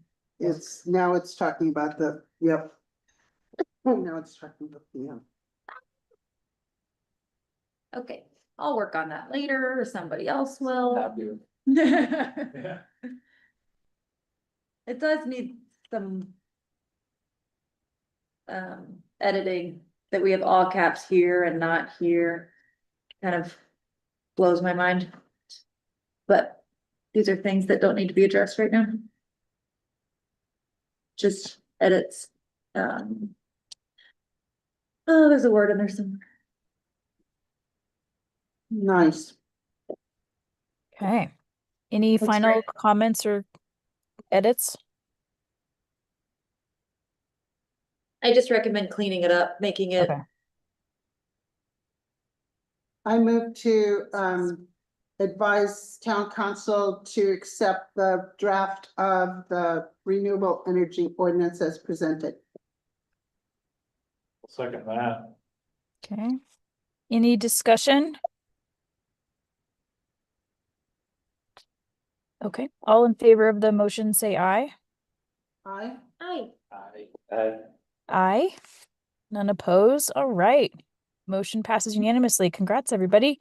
now it's talking about the, yep. Oh, now it's talking about the, Okay, I'll work on that later, or somebody else will. Yeah. It does need some editing, that we have all caps here and not here. Kind of blows my mind. But these are things that don't need to be addressed right now. Just edits. Oh, there's a word in there somewhere. nice. Okay. Any Looks final great. comments or edits? I just recommend cleaning it up, making it. Okay. I move to, advise town council to accept the draft of the renewable energy ordinance as presented. Second that. Okay. Any discussion? Okay, all in favor of the motion, say aye. Aye. Aye. Aye. None opposed. All right. Motion passes unanimously. Congrats, everybody.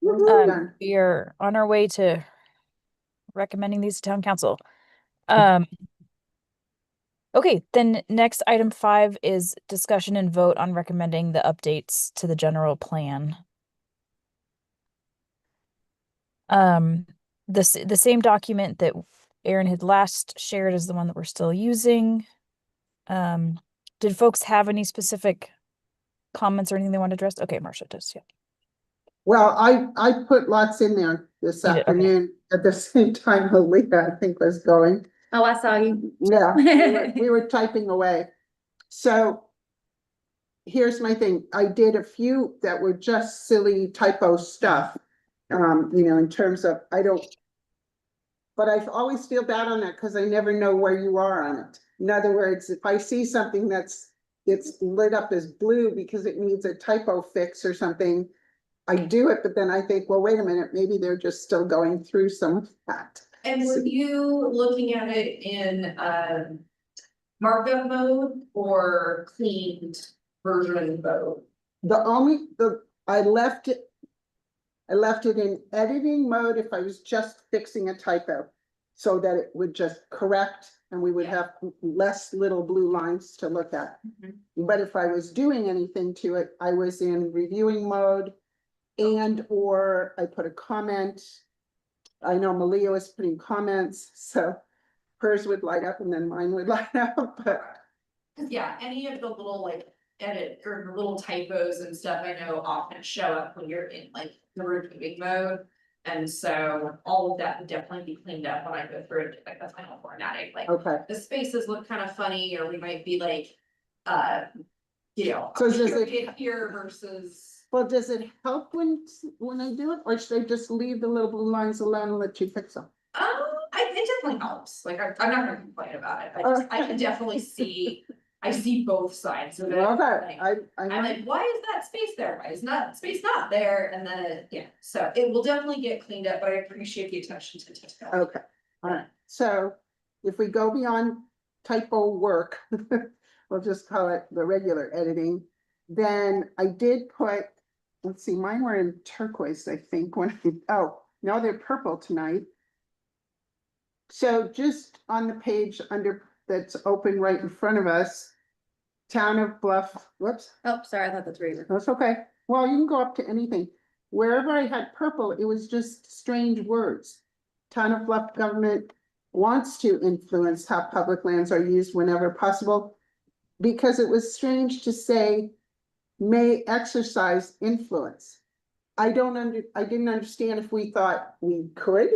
Woohoo, done. We are on our way to recommending these to town council. Okay, then next item 5 is discussion and vote on recommending the updates to the general plan. The same document that Aaron had last shared is the one that we're still using. Did folks have any specific comments or anything they want to address? Okay, Marcia does, yeah. Well, I put lots in there this You did, okay. afternoon at the same time Aaliyah, I think, was going. Oh, I saw you. Yeah, we were typing away. So here's my thing. I did a few that were just silly typo stuff. In terms of, but I always feel bad on that because I never know where you are on it. In other words, if I see something it's lit up as blue because it needs a typo fix or something, I do it, but then I think, well, wait a minute, maybe they're just still going through some of that. And were you looking at it in markup mode or cleaned version mode? I left it in editing mode if I was just fixing a typo. So that it would just correct and we would have less little blue lines to look at. But if I was doing anything to it, I was in reviewing mode. Or I put a comment. I know Malia was putting comments, so hers would light up and then mine would light up, but. Cause yeah, any of the little like edit or the little typos and stuff I know often show up when you're in like the reviewing mode. And so all of that would definitely be cleaned up when I go through it, like the final formatting, like Okay, the spaces look kind of funny, or we might be like, So does it- period here versus. well, does it help when I do it, or should I just leave the little blue lines alone and let you fix them? It definitely helps, like, I'm not gonna complain about it, I can definitely see, I see both sides of it. Okay, like, I'm I'm like, why is that space there? Why is not space not there? And then, yeah, so it will definitely get cleaned up, but I appreciate the attention to detail. okay, all right, so if we go beyond typo work, we'll just call it the regular editing. Then I did put, let's see, mine were in turquoise, I think, oh, no, they're purple tonight. So just on the page that's open right in front of us, Town of Bluff, whoops, Oh, sorry, I thought that's Razor. that's okay. Well, you can go up to anything. Wherever I had purple, it was just strange words. Town of Bluff government wants to influence how public lands are used whenever possible. Because it was strange to say may exercise influence. I didn't understand if we thought we could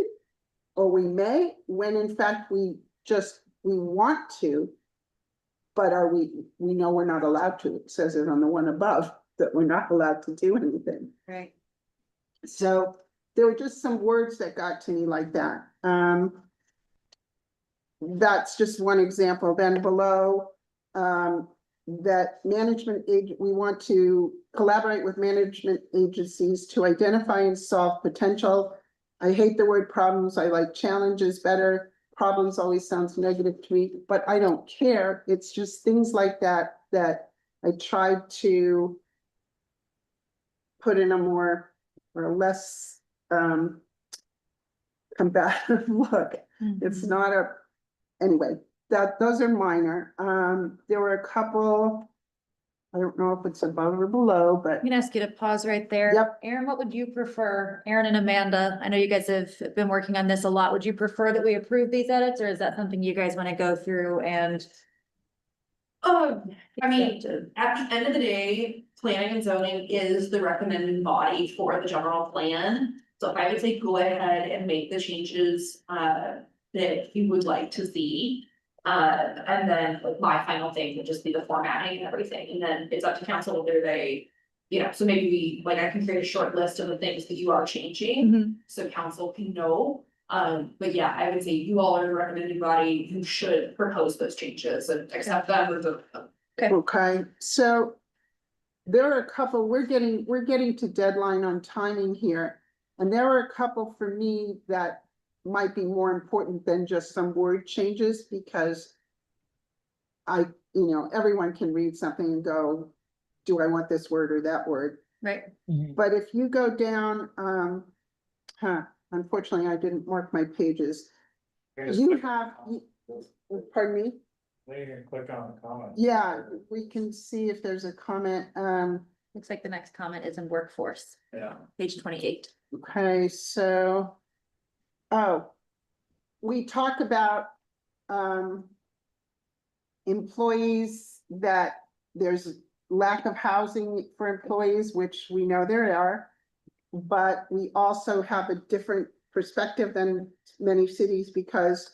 or we may, when in fact we want to. But we know we're not allowed to. It says it on the one above that we're not allowed to do anything. Right. So there were just some words that got to me like that. That's just one example. Then below, that we want to collaborate with management agencies to identify and solve potential. I hate the word problems. I like challenges better. Problems always sounds negative to me, but I don't care. It's just things like that that I tried to put in a more or less combative look. It's not a, anyway, those are minor. There were a couple, I don't know if it's above or below, but I'm gonna ask you to pause right there. Yep. Aaron, what would you prefer? Aaron and Amanda, I know you guys have been working on this a lot. Would you prefer that we approve these edits, or is that something you guys want to go through and? I mean, accept? at the end of the day, planning and zoning is the recommended body for the general plan. So I would say go ahead and make the changes that you would like to see. And then like my final thing would just be the formatting and everything, and then it's up to council whether they. You know, so maybe I can create a short list of the things that you are changing, so council can know. But yeah, I would say you all are the recommended body who should propose those changes and accept them or vote them. okay, so there are a couple, we're getting to deadline on timing here. And there are a couple for me that might be more important than just some word changes, because everyone can read something and go, do I want this word or that word? Right. But if you go down, unfortunately, I didn't mark my pages. You have, pardon me? You can click on the comment. Yeah, we can see if there's a comment. Looks like the next comment is in workforce, Yeah. page 28. Okay, so, we talk about, employees, that there's lack of housing for employees, which we know there are. But we also have a different perspective than many cities, because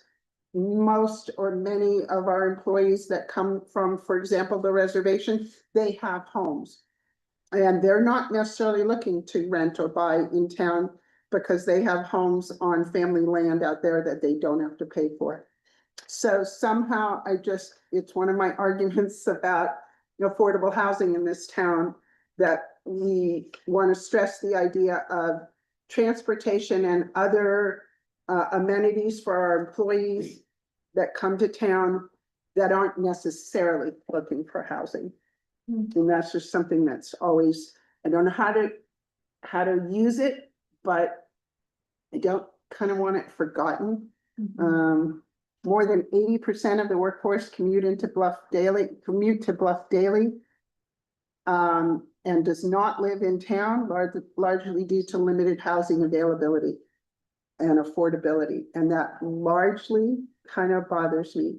most or many of our employees that come from, for example, the reservation, they have homes. And they're not necessarily looking to rent or buy in town, because they have homes on family land out there that they don't have to pay for. So somehow it's one of my arguments about affordable housing in this town, that we want to stress the idea of transportation and other amenities for our employees that come to town that aren't necessarily looking for housing. And that's just something that's always, I don't know how to use it, but I don't kind of want it forgotten. More than 80% of the workforce commute to Bluff daily, and does not live in town, largely due to limited housing availability and affordability. And that largely kind of bothers me,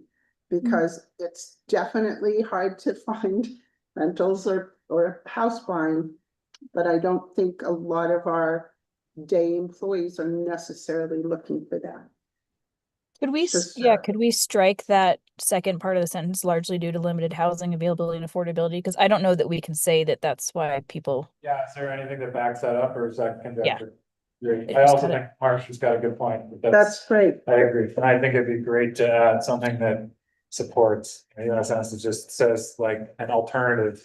because it's definitely hard to find rentals or house buying. But I don't think a lot of our day employees are necessarily looking for that. Could we, could we strike that second part of the sentence, largely due to limited housing availability and affordability? Because I don't know that we can say that that's why people. Yeah, is there anything that backs that up, or is that conjecture? It I just also kinda- think Marcia's got a good point. That's great. I agree, and I think it'd be great to add something that supports, in a sense, it just says like an alternative.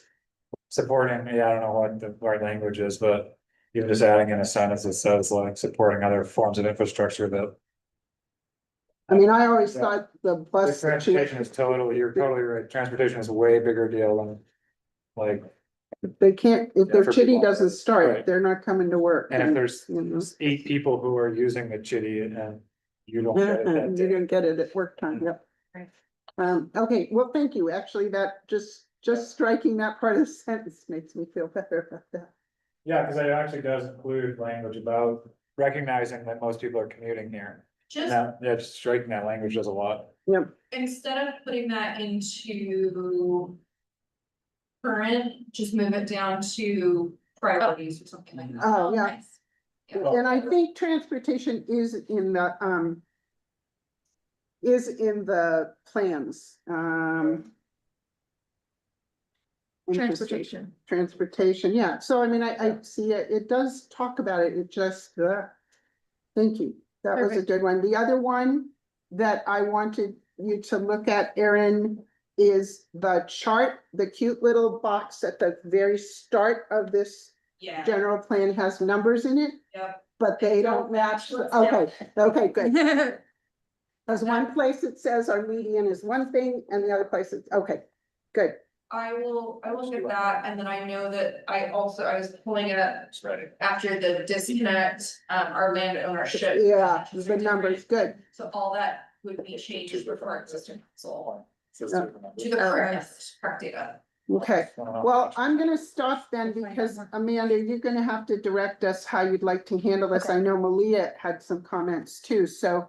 Supporting, I don't know what the right language is, but even just adding in a sentence that says like supporting other forms of infrastructure that. I mean, I always Yeah. thought the The bus transportation is situation, you're totally right, transportation is a way bigger deal than. Like, they can't, if their for chitty people. doesn't start, Right. they're not coming to work. and if there's you know. 8 people who are using the chitty and you don't get it that You day. don't get it at work time, yep. Right. Okay, well, thank you. Actually, that just striking that part of the sentence makes me feel better about that. Yeah, because it actually does include language about recognizing that most people are commuting here. Just Yeah, just striking that language does a lot. Yep, instead of putting that into. Current, just move it down to priorities or something like that. Oh, yeah. Nice. and I think transportation is in the plans, Transportation. Transportation, yeah, so I mean, I see it, it does talk about it, it just, thank you, that was a Perfect. good one. The other one that I wanted you to look at, Erin, is the chart, the cute little box at the very start of this Yeah. general plan has numbers in it, Yep. but they don't match. Okay, okay, good. There's one place it says our median is one thing and the other place it's, okay, good. I will get that, and then I know that I was pulling it up after the disconnect, our land ownership. Yeah, the numbers, good. So all that would be changes before our existing council to the Oh, correct data. Okay, well, I'm gonna stop then because Amanda, you're gonna have to direct us how you'd like to handle this. Okay. I know Malia had some comments too, so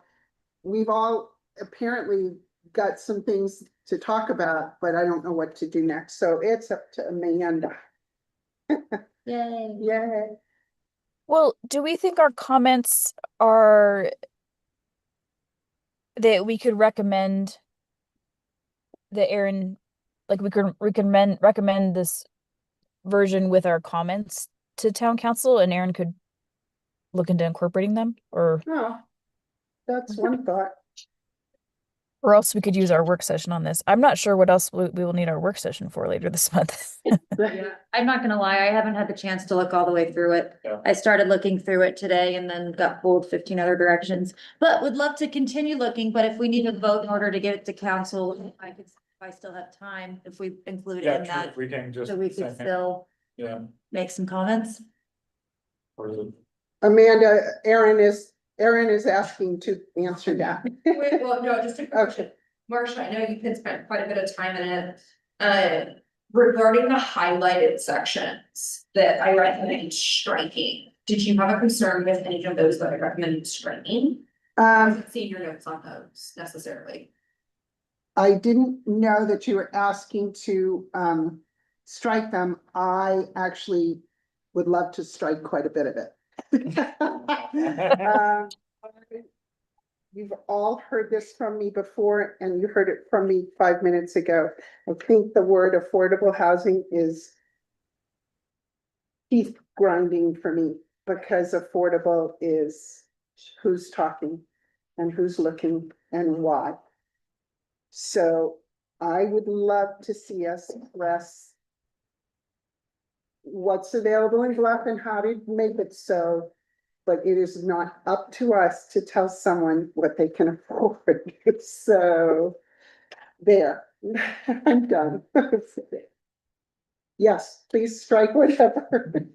we've all apparently got some things to talk about, but I don't know what to do next. So it's up to Amanda. Yay. Yay. Well, do we think our comments are that we could recommend that Aaron, like we could recommend this version with our comments to town council and Aaron could look into incorporating them, or Oh, that's one thought. else we could use our work session on this. I'm not sure what else we will need our work session for later this month. Yeah, I'm not gonna lie, I haven't had the chance to look all the way through it. Yeah. I started looking through it today and then got pulled 15 other directions. But would love to continue looking, but if we need to vote in order to get it to council, if I still have time, if we include it Yeah, in true, that, if we can just. so we could still Yeah. make some comments. Or is it- Amanda, Aaron is asking to answer that. Wait, well, no, just a quick Okay. question. Marcia, I know you can spend quite a bit of time in it. Regarding the highlighted sections that I recommend striking, did you have a concern with any of those that I recommended striking? I wasn't seeing your notes on those necessarily. I didn't know that you were asking to strike them. I actually would love to strike quite a bit of it. Um, You've all heard this from me before, and you heard it from me 5 minutes ago. I think the word affordable housing is teeth grinding for me, because affordable is who's talking and who's looking and why. So I would love to see us address what's available in Bluff and how to make it so, but it is not up to us to tell someone what they can afford. So there, I'm done. Yes, please strike whatever.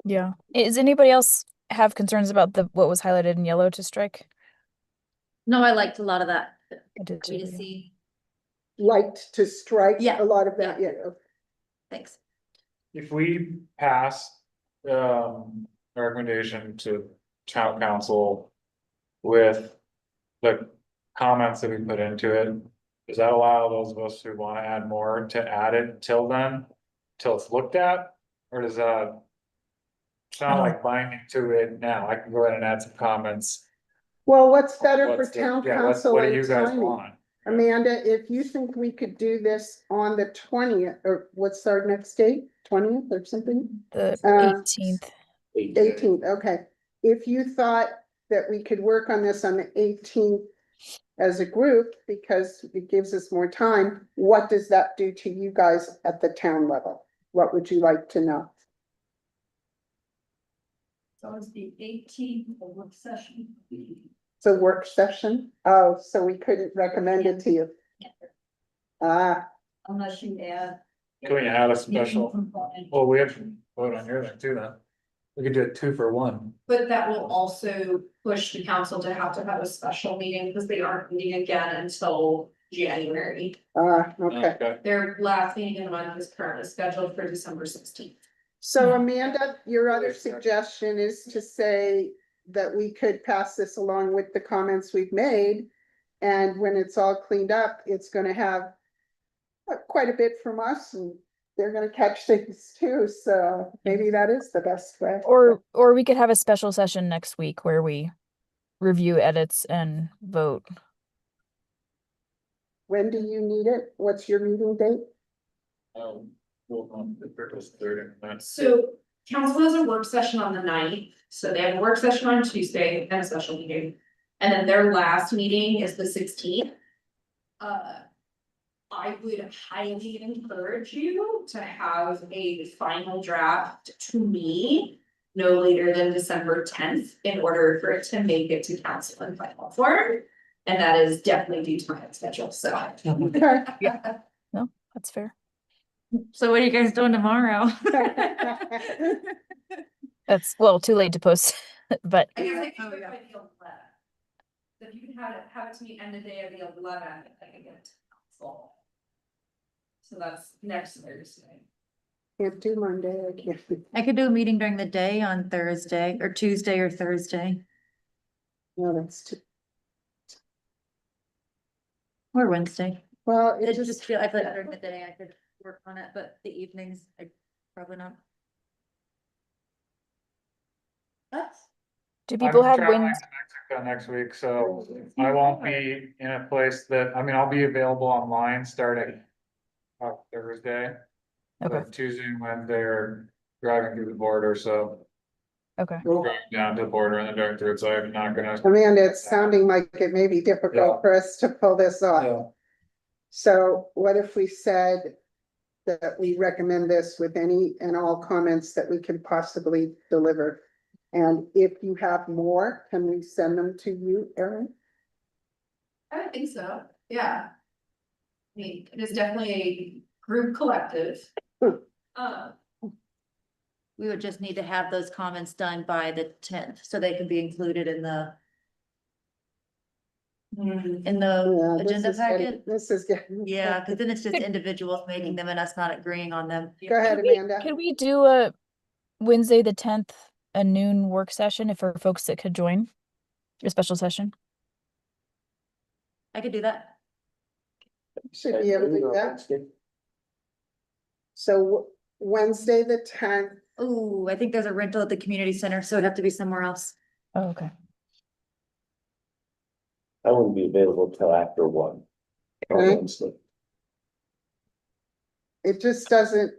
Yeah. Is anybody else have concerns about what was highlighted in yellow to strike? No, I liked a lot of that. I did too. We to Yeah. see, Liked to strike Yeah, a lot of that, yeah. thanks. If we pass, recommendation to town council with the comments that we put into it, does that allow those of us who wanna add more to add it till then? Till it's looked at, or does that sound like binding to it now? I can go ahead and add some comments. Well, what's better for What's the- town yeah, council what do and you guys timing? want? Amanda, if you think we could do this on the 20th, or what's our next date, 20th or something? The Uh, 18th. 18th, okay. If you thought that we could work on this on the 18th as a group, because it gives us more time, what does that do to you guys at the town level? What would you like to know? So it's the 18th of work session. It's a work session? Oh, so we couldn't recommend it to you? Ah, Unless you add. Can we add a special? component. Well, we have to vote on your thing too then. We could do it 2 for 1. But that will also push the council to have a special meeting because they aren't meeting again until January. okay. Their last meeting in the month is currently scheduled for December 16th. So Amanda, your other suggestion is to say that we could pass this along with the comments we've made. And when it's all cleaned up, it's gonna have quite a bit from us, and they're gonna catch things too, so maybe that is the best way. Or we could have a special session next week where we review edits and vote. When do you need it? What's your meeting date? So council has a work session on the 9th, so they have a work session on Tuesday and a special meeting. And then their last meeting is the 16th. I would highly encourage you to have a final draft to me no later than December 10th in order for it to make it to council in final form. And that is definitely due to my schedule, so. Okay. That's fair. So what are you guys doing tomorrow? That's, well, too late to post, but I guess I could Oh, do it yeah. by the 11th. So if you can have it to me end of day of the 11th, I can get it to council. So that's next Thursday. Can't do Monday, I can't. I could do a meeting during the day on Thursday or Tuesday or Thursday No, that's too, or Wednesday. well, I it just just, feel, I feel like during the day I could work on it, but the evenings, I probably not. What? do people I'm have traveling wins? to Mexico next week, so I won't be in a place that, I mean, I'll be available online starting Thursday. Okay, But Tuesday and Wednesday are driving through the border, so okay. driving down to the border and then driving through it, so I'm not gonna. Amanda, it's sounding like it may be Yeah. difficult for us to pull this off. Yeah. So what if we said that we recommend this with any and all comments that we can possibly deliver? And if you have more, can we send them to you, Erin? I don't think so, yeah. I mean, it is definitely a group collective. Hmm. We would just need to have those comments done by the 10th, so they can be included in the Yeah, this agenda is getting- packet. This is getting. Yeah, because then it's just individuals making them and us not agreeing on them. Go ahead, Amanda. Could we do a Wednesday, the 10th, a noon work session if for folks that could join? A special session? I could do that. Should be able to do that. So Wednesday, the 10th, Ooh, I think there's a rental at the community center, so it'd have to be somewhere else. Oh, okay. I wouldn't be available till after 1. on Okay. Wednesday. it just doesn't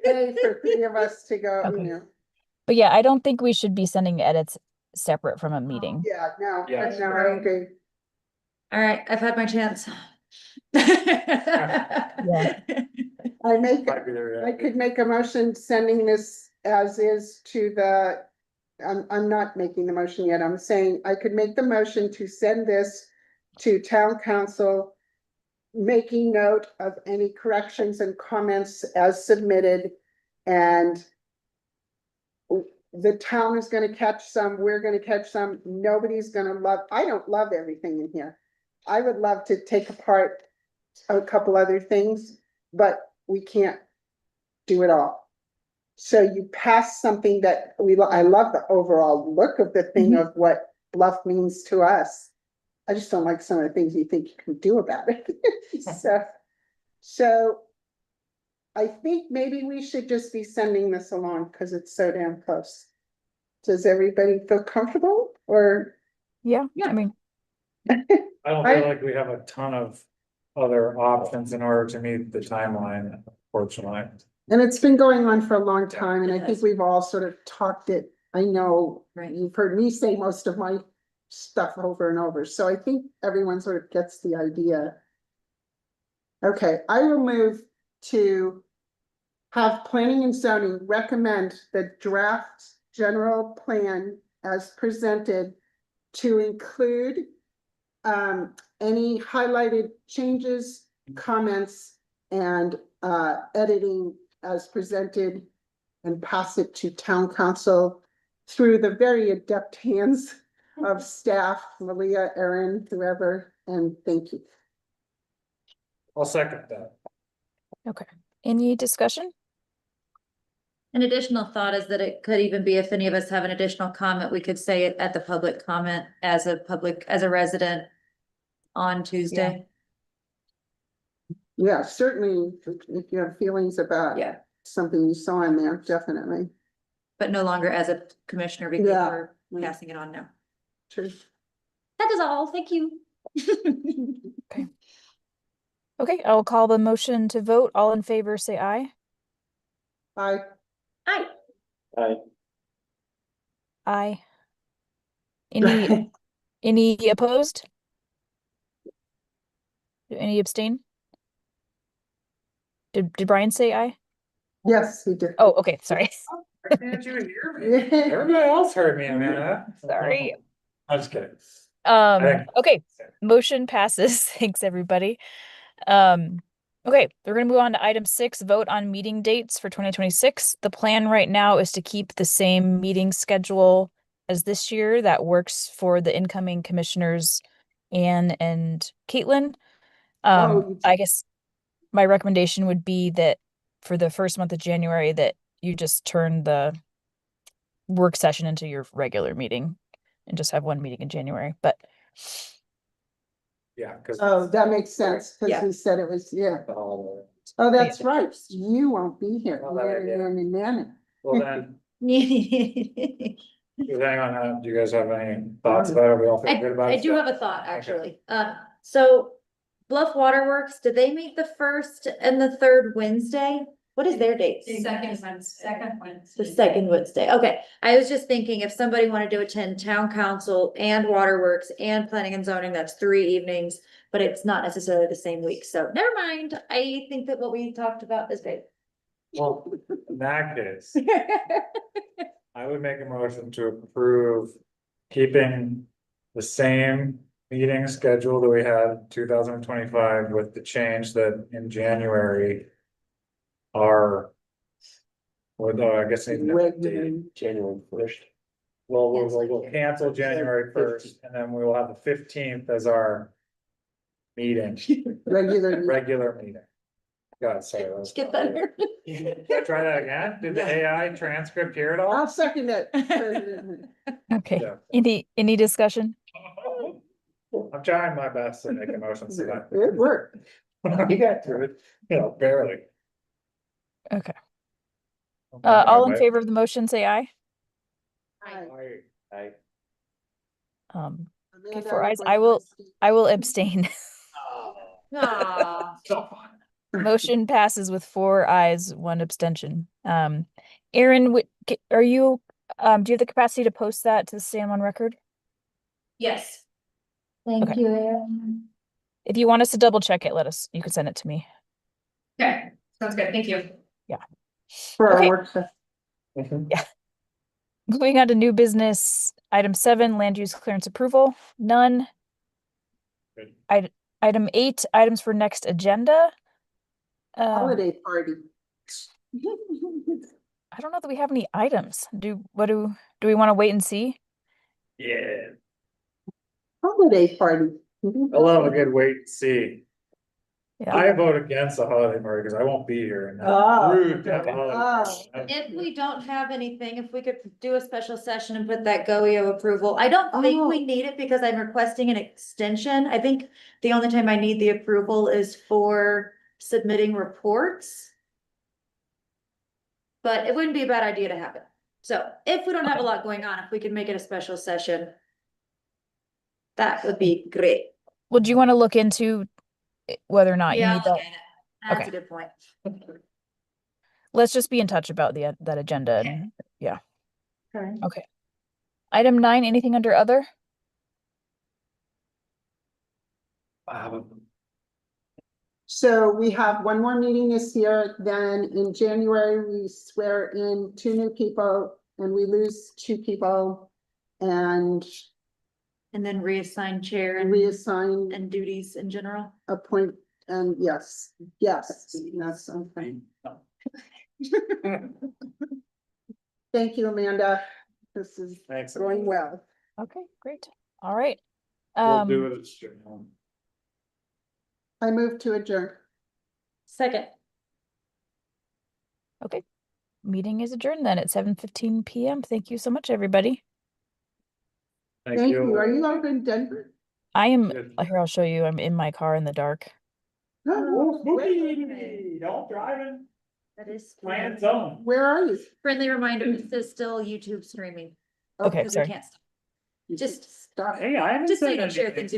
pay for three of us to go, you Okay. know. But yeah, I don't think we should be sending edits separate from a meeting. Yeah, no, Yeah. no, I agree. All right, I've had my chance. I make, Might be there, I yeah. could make a motion sending this as is to the, I'm not making the motion yet, I'm saying I could make the motion to send this to town council, making note of any corrections and comments as submitted, and the town is gonna catch some, we're gonna catch some, nobody's gonna love, I don't love everything in here. I would love to take apart a couple other things, but we can't do it all. So you pass something that I love the overall look of the thing of what Bluff means to us. I just don't like some of the things you think you can do about it. So I think maybe we should just be sending this along because it's so damn close. Does everybody feel comfortable or? Yeah, Yeah. I mean, I don't I- feel like we have a ton of other options in order to meet the timeline, unfortunately. And it's been going on for a long time, and I it think has. we've all sort of talked it. I know Right. you've heard me say most of my stuff over and over, so I think everyone sort of gets the idea. Okay, I will move to have planning and zoning recommend the draft general plan as presented to include any highlighted changes, comments, and editing as presented, and pass it to town council through the very adept hands of staff, Malia, Erin, whoever, and thank you. I'll second that. okay. Any discussion? An additional thought is that it could even be if any of us have an additional comment, we could say it at the public comment as a resident on Tuesday. Yeah, certainly, if you have feelings about Yeah, something you saw in there, definitely. but no longer as a commissioner because Yeah. we're passing it on now. True. That is all. Thank you. Okay, I'll call the motion to vote. All in favor, say aye. Bye. Hi. Aye. Any opposed? Any abstain? Did Brian say aye? Yes, he did. Oh, okay, sorry. Why can't you hear me? Everybody else heard me, Amanda. Sorry. I'm just kidding. I think- Okay, motion passes. Thanks, everybody. Okay, we're gonna move on to item 6, vote on meeting dates for 2026. The plan right now is to keep the same meeting schedule as this year. That works for the incoming commissioners, Anne and Caitlin. Oh, I guess my recommendation would be that for the first month of January, that you just turn the work session into your regular meeting and just have one meeting in January. But Yeah, because. Oh, that makes sense, because Yeah. he said it was, yeah. Well, Oh, that's right. You won't be here. Well, that idea. You're in Nana. then, hang on, do you guys have any thoughts about it? We all feel good about I it? do have a thought, actually. So Bluff Waterworks, do they meet the first and the third Wednesday? What is their dates? Second Wednesday. The second Wednesday. Okay, I was just thinking if somebody wanted to attend town council and waterworks and planning and zoning, that's 3 evenings, but it's not necessarily the same week. So never mind. I think that what we talked about is great. Well, in that case, I would make a motion to approve keeping the same meeting schedule that we had in 2025 with the change that in January are, I guess they Regular. January 1st. well, we'll cancel January 1st and then we will have the 15th as our meeting, Regular. regular meeting. God, sorry. that was- Get better. Try that again. Did the AI transcript hear it all? I'll second it. okay, Yeah. any discussion? I'm trying my best to make emotions to that. It worked. You got through it. You know, barely. Okay. Okay, All in but- favor of the motion, say aye. I, Okay, 4 ayes. I will abstain. Aw. Motion passes with 4 ayes, 1 abstention. Aaron, are you, do you have the capacity to post that to stay on record? Yes. Thank Okay. you, Erin. If you want us to double check it, you can send it to me. Okay, sounds good. Thank you. For our Okay. work session. Yeah. Moving on to new business, item 7, land use clearance approval, none. Good. Item 8, items for next agenda. Holiday party. I don't know that we have any items. Do we want to wait and see? Yeah, Holiday party. I love a good wait and see. Yeah. I vote against the holiday party because I won't be here and that's Oh, rude to have a okay. holiday party. If we don't have anything, if we could do a special session and put that GOEO approval, I don't think we need it because I'm requesting an extension. I think the only time I need the approval is for submitting reports. But it wouldn't be a bad idea to have it. So if we don't have a lot going on, if we could make it a special session, that would be great. Well, do you want to look into whether or not you Yeah, need I'll that? look at it. That's Okay. a good point. Let's just be in touch about that agenda. And, Okay. okay. Item 9, anything under other? So we have one more meeting this year, then in January, we swear in 2 new people and we lose 2 people. And And then reassign chair and reassign and duties in general. appoint, and yes, that's something. Thank you, Amanda. This is Thanks. going well. Okay, great. All right. We'll do it. As soon. I move to adjourn. Second. Okay. Meeting is adjourned then at 7:15 p.m. Thank you so much, everybody. Thank Thank you. you. Are you over in Denver? I am Good. here. I'll show you. I'm in my car in the dark. Oh, spooky. Don't drive in That is. land zone. Where are you? Friendly reminder, this is still YouTube streaming. Okay, Because we sorry. can't. Just Stop. Hey, I haven't Just so said you don't share anything. things you don't